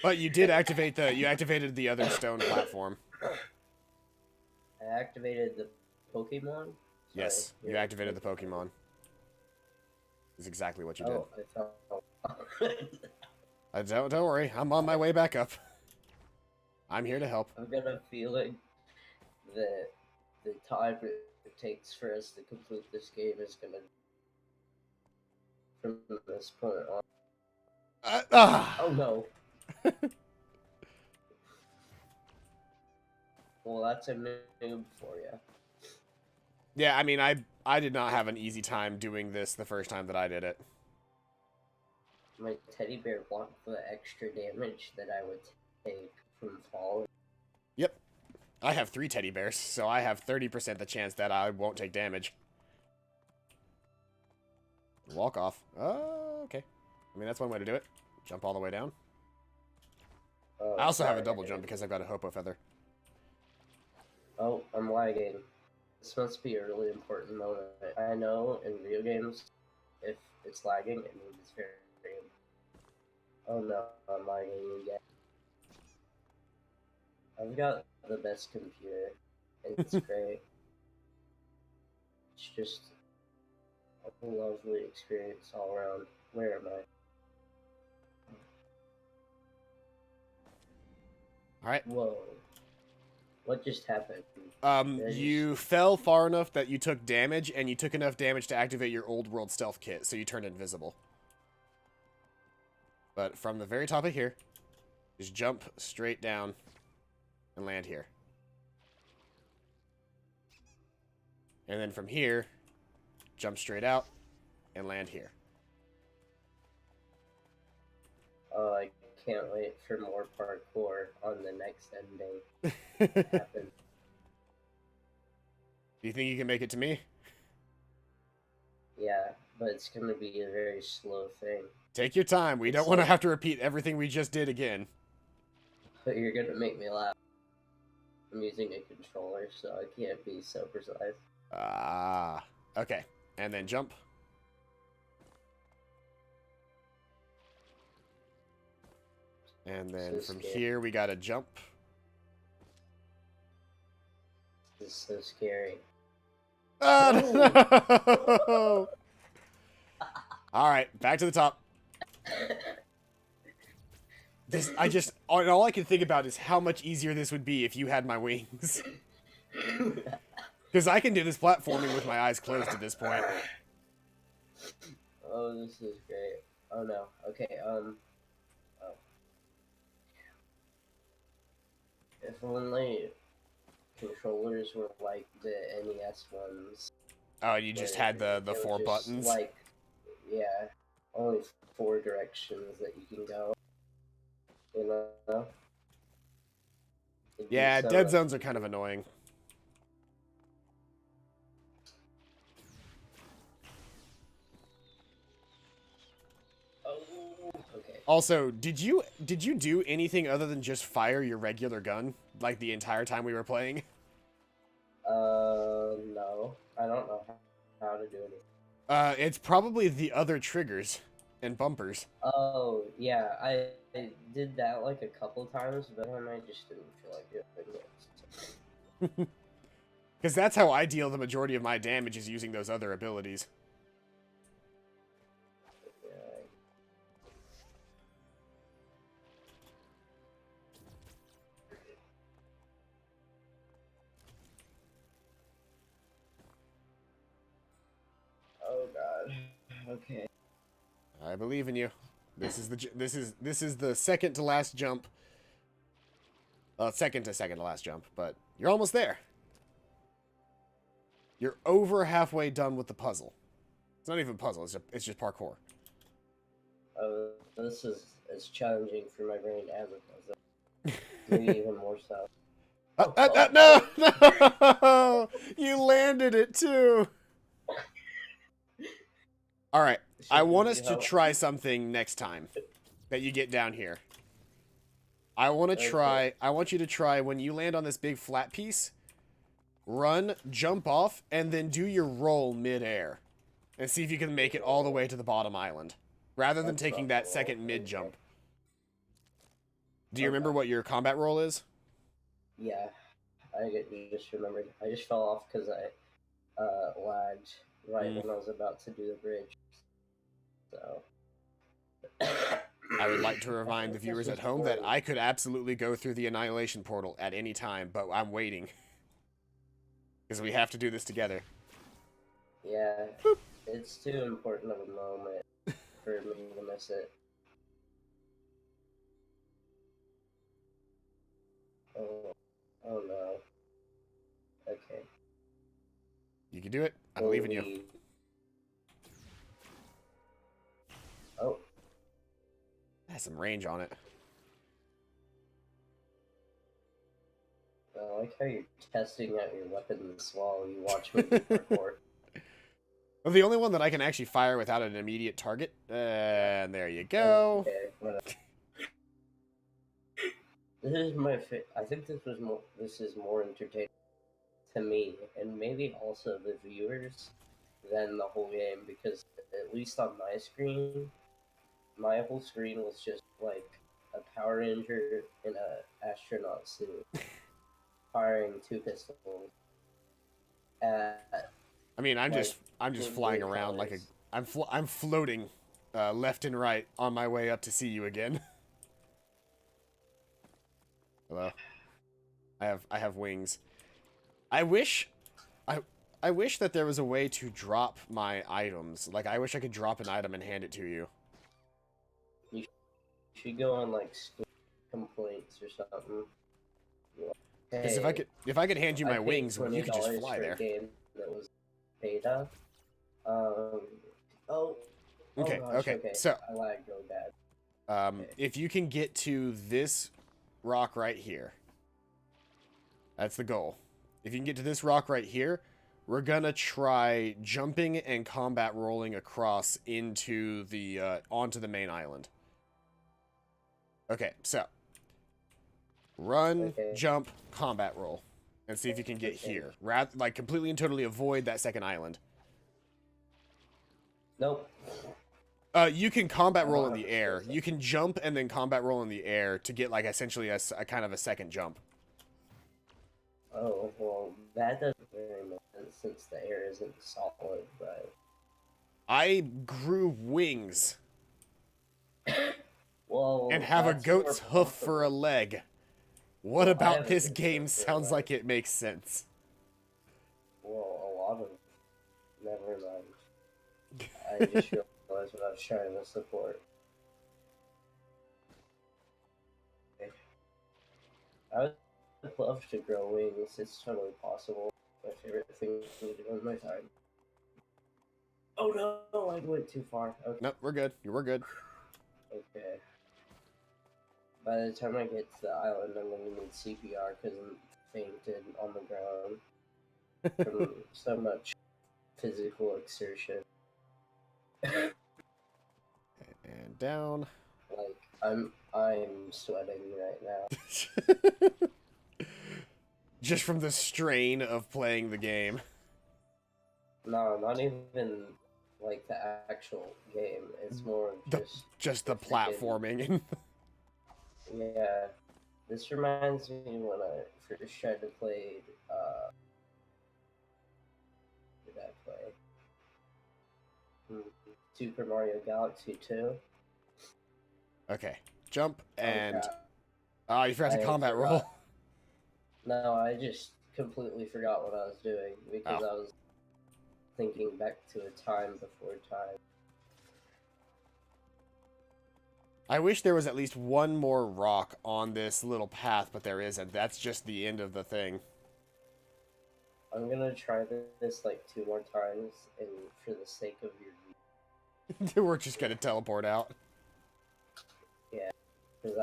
But you did activate you activated the other stone platform. I activated the Pokemon? Yes, you activated the Pokemon. Is exactly what you did. Oh, I fell. Don't worry, I'm on my way back up. I'm here to help. I've got a feeling that the time it takes for us to complete this game is gonna, from this point on. Oh no. Well, that's a noob for you. Yeah, I mean, I did not have an easy time doing this the first time that I did it. My teddy bear blocked the extra damage that I would take from falling. Yep. I have 3 teddy bears, so I have 30% the chance that I won't take damage. Walk off. Oh, okay. I mean, that's one way to do it. Jump all the way down. Oh, I also have a sorry, double jump because I've got a Hopo Feather. Oh, I'm lagging. This must be a really important moment. I know in video games, if it's lagging, it means it's very... Oh no, I'm lagging again. I've got the best computer, and it's great. It's just a lovely experience all around. Where am I? All right. Whoa. What just happened? You fell far enough that you took damage, and you took enough damage to activate your old world stealth kit, so you turned invisible. But from the very top of here, just jump straight down and land here. And then from here, jump straight out and land here. Oh, I can't wait for more parkour on the next ending to happen. Do you think you can make it to me? Yeah, but it's gonna be a very slow thing. Take your time. We don't want to have to repeat everything we just did again. But you're gonna make me laugh. I'm using a controller, so I can't be so precise. Ah, okay. And then jump. And then from here, we gotta jump. This is so scary. Oh, no! Alright, back to the top. All I can think about is how much easier this would be if you had my wings. Because I can do this platforming with my eyes closed at this point. Oh, this is great. Oh no. Okay, oh. If only controllers were like the NES ones. Oh, you just had the 4 buttons? Like, yeah, only 4 directions that you can go. You know? Yeah, dead zones are kind of annoying. Okay. Also, did you do anything other than just fire your regular gun like the entire time we were playing? No. I don't know how to do anything. It's probably the other triggers and bumpers. Oh, yeah, I did that like a couple times, but then I just didn't feel like doing it. Because that's how I deal the majority of my damage, is using those other abilities. Oh god. Okay. I believe in you. This is the second to last jump. Second to last jump, but you're almost there. You're over halfway done with the puzzle. It's not even a puzzle, it's just parkour. Oh, this is as challenging for my brain as a puzzle. Maybe even more so. No! You landed it too! Alright, I want us to try something next time that you get down here. I want you to try when you land on this big flat piece, run, jump off, and then do your roll mid-air. And see if you can make it all the way to the bottom island, rather than taking that second mid-jump. Do you remember what your combat roll is? Yeah, I just remembered. I just fell off because I lagged right when I was about to do the bridge. So I would like to remind the viewers at home that I could absolutely go through the Annihilation Portal at any time, but I'm waiting. Because we have to do this together. Yeah, it's too important of a moment for me to miss it. Oh no. Okay. You can do it. I believe in you. Oh. It has some range on it. I like how you're testing out your weapons while you watch me do parkour. Well, the only one that I can actually fire without an immediate target. And there you go. Okay, this is my I think this is more entertaining to me, and maybe also the viewers, than the whole game, because at least on my screen, my whole screen was just like a Power Ranger in a astronaut suit firing 2 pistols at, I mean, I'm just flying around like a I'm floating left and right on my way up to see you again. Hello. I have wings. I wish I wish that there was a way to drop my items. Like, I wish I could drop an item and hand it to you. You should go on like school complaints or something. Because Hey, if I could hand you I my paid wings, you could just $20 fly for there. a game that was beta. Oh, oh Okay, gosh, okay. So, I lagged real bad. Okay. if you can get to this rock right here, that's the goal. If you can get to this rock right here, we're gonna try jumping and combat rolling across into the onto the main island. Okay, so run, Okay. jump, combat roll, and see if you can get here. Like completely and totally avoid that second island. Nope. You can combat roll in the air. You can jump and then combat roll in the air to get like essentially a kind of a second jump. Oh, well, that doesn't really make sense since the air isn't solid, but... I grew wings Well, and have a that's goat's more hoof for a possible. leg. What Well, I about have a this goat's game hoof for a sounds leg. like it makes sense? Well, a lot of... Never mind. I just realized what I was trying to support. I would love to grow wings. It's totally possible. My favorite thing to do in my time. Oh no, I went too far. Okay. Nope, we're good. We're good. Okay. By the time I get to the island, I'm gonna need CPR because I'm fainted on the ground from so much physical exertion. And down. Like I'm sweating right now. Just from the strain of playing the game. No, not even like the actual game. It's more of Just the freaking- platforming. Yeah, this reminds me when I first tried to play. What did I play? Super Mario Galaxy 2. Okay, jump and... crap. Oh, you forgot to I combat forgot. roll. No, I just completely forgot what I was doing because Oh. I was thinking back to a time before time. I wish there was at least one more rock on this little path, but there isn't. That's just the end of the thing. I'm gonna try this like 2 more times, and for the sake of your, We're just gonna teleport out. because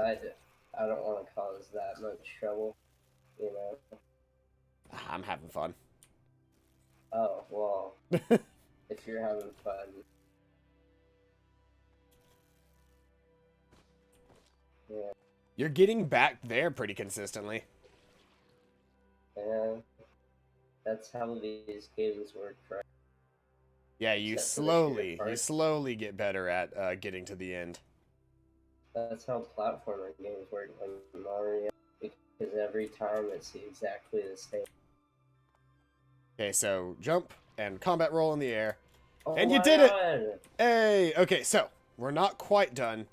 I don't want to cause that much trouble, you know. I'm having fun. Oh well, if you're having fun. Yeah, You're getting back there pretty consistently. and that's how these games work, right? Yeah, you Except for the shooter slowly part. get better at getting to the end. That's how platformer games work, like Mario, because every time it's exactly the same. Okay, so jump and combat roll in the air. Oh And you my did it! God! Hey! Okay, so we're not quite done.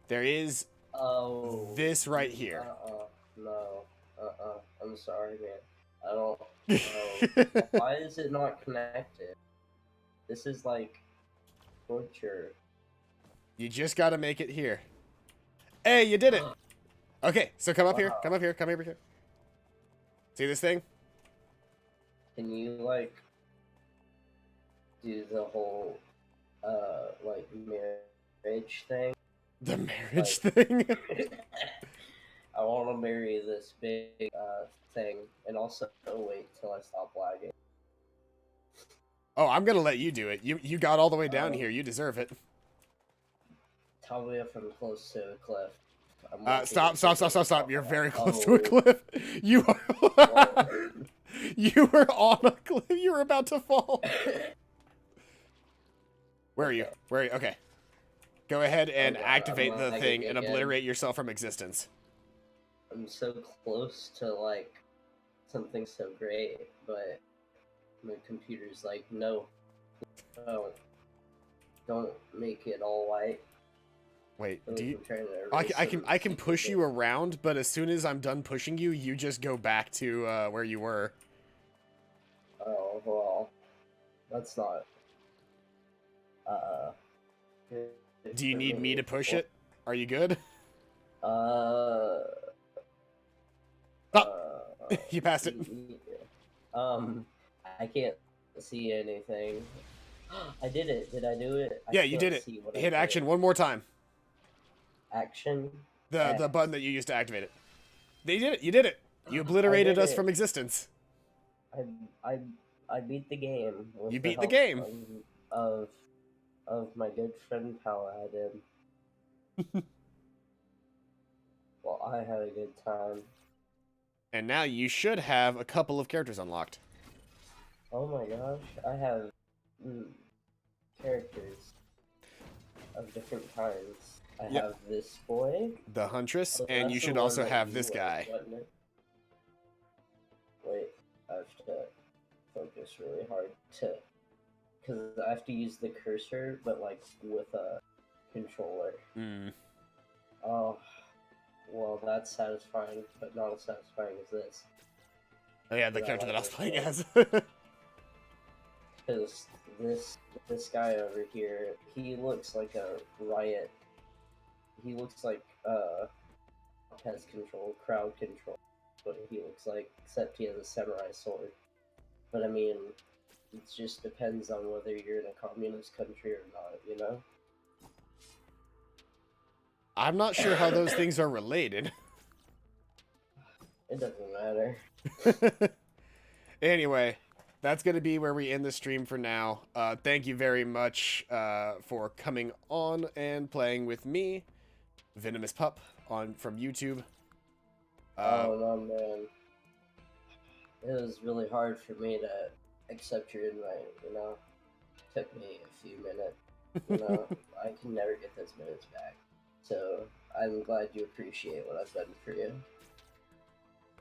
There is Oh. this right here. No. I'm sorry, man. I don't know. Why is it not connected? This is like torture. You just gotta make it here. Hey, you did it! Okay, so come up here, Wow. come up here, come over here. See this thing? Can you like do the whole like marriage thing? The marriage thing? I want to marry this big thing, and also wait till I stop lagging. Oh, I'm gonna let you do it. You got all the way down here. You deserve it. Tell me if I'm close to a cliff. I'm Stop. You're very close to Oh. a cliff. You are... You were on a cliff. You were about to fall. Where are you? Where are you? Okay. Go ahead and God, activate I'm the lagging thing and again. obliterate yourself from existence. I'm so close to like something so great, but my computer's like, no, don't make it all white. Wait, Like, do you? I'm trying to I erase can some push people. you around, but as soon as I'm done pushing you, you just go back to where you were. Oh, well, that's not, uh, good Do you for need me me. to push it? Are you good? Uh, Stop! uh, You passed it. I can't see anything. I did it. Did I do it? I Yeah, you can't did it. see what I Hit did. action one more time. Action. The X. button that you used to activate it. They did it. You did it. You obliterated did us it. from existence. I beat the game. With You the beat the help game. of my good friend Paladin. Well, I had a good time. And now you should have a couple of characters unlocked. Oh my gosh, I have characters of different kinds. I Yep. have this boy. The Huntress, Oh, and that's you the should one also that have you this were, guy. wasn't it? Wait, I have to focus really hard because I have to use the cursor, but like with a controller. Mm. Oh, well, that's satisfying, but not as satisfying as this. Oh yeah, the Yeah, character that I was like playing this. as. Because this guy over here, he looks like a riot. He looks like pest control, crowd control. What he looks like, except he has a samurai sword. But I mean, it just depends on whether you're in a communist country or not, you know? I'm not sure how those things are related. It doesn't matter. Anyway, that's going to be where we end the stream for now. Thank you very much for coming on and playing with me, Venomous Pup, from YouTube. Oh no, man. It was really hard for me to accept your invite, you know? Took me a few minutes. You know, I can never get those minutes back. So, I'm glad you appreciate what I've done for you.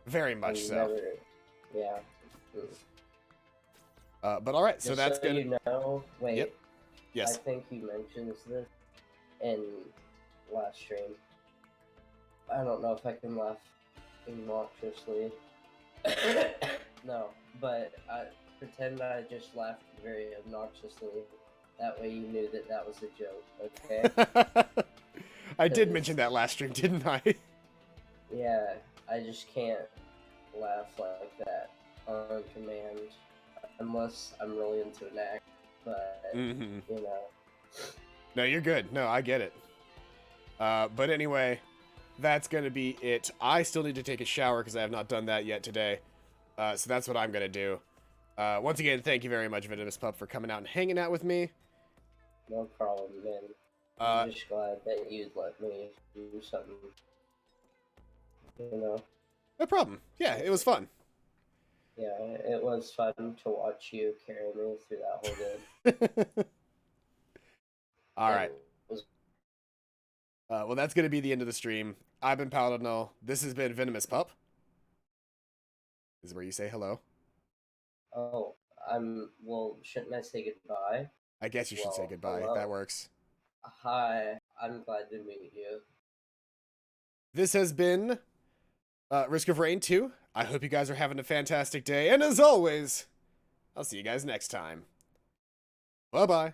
Very much so. Yeah. But all right, so Just that's good. You know, wait. Yep. Yes. I think you mentioned this in last stream. I don't know if I can laugh obnoxiously. No, but I pretend I just laughed very obnoxiously. That way you knew that that was a joke, okay? I did mention that last stream, didn't I? Yeah, I just can't laugh like that on command unless I'm really into an act, but, you know. No, you're good. No, I get it. But anyway, that's going to be it. I still need to take a shower because I have not done that yet today. So that's what I'm going to do. Once again, thank you very much, Venomous Pup, for coming out and hanging out with me. No problem, man. I'm just glad that you'd let me do something. You know? No problem. Yeah, it was fun. Yeah, it was fun to watch you carry me through that whole game. All right. Well, that's going to be the end of the stream. I've been Paladin. This has been Venomous Pup. This is where you say hello. Oh, well, shouldn't I say goodbye? I guess you should say goodbye. Hello. That works. Hi, I'm glad to meet you. This has been Risk of Rain 2. I hope you guys are having a fantastic day. And as always, I'll see you guys next time. Bye-bye.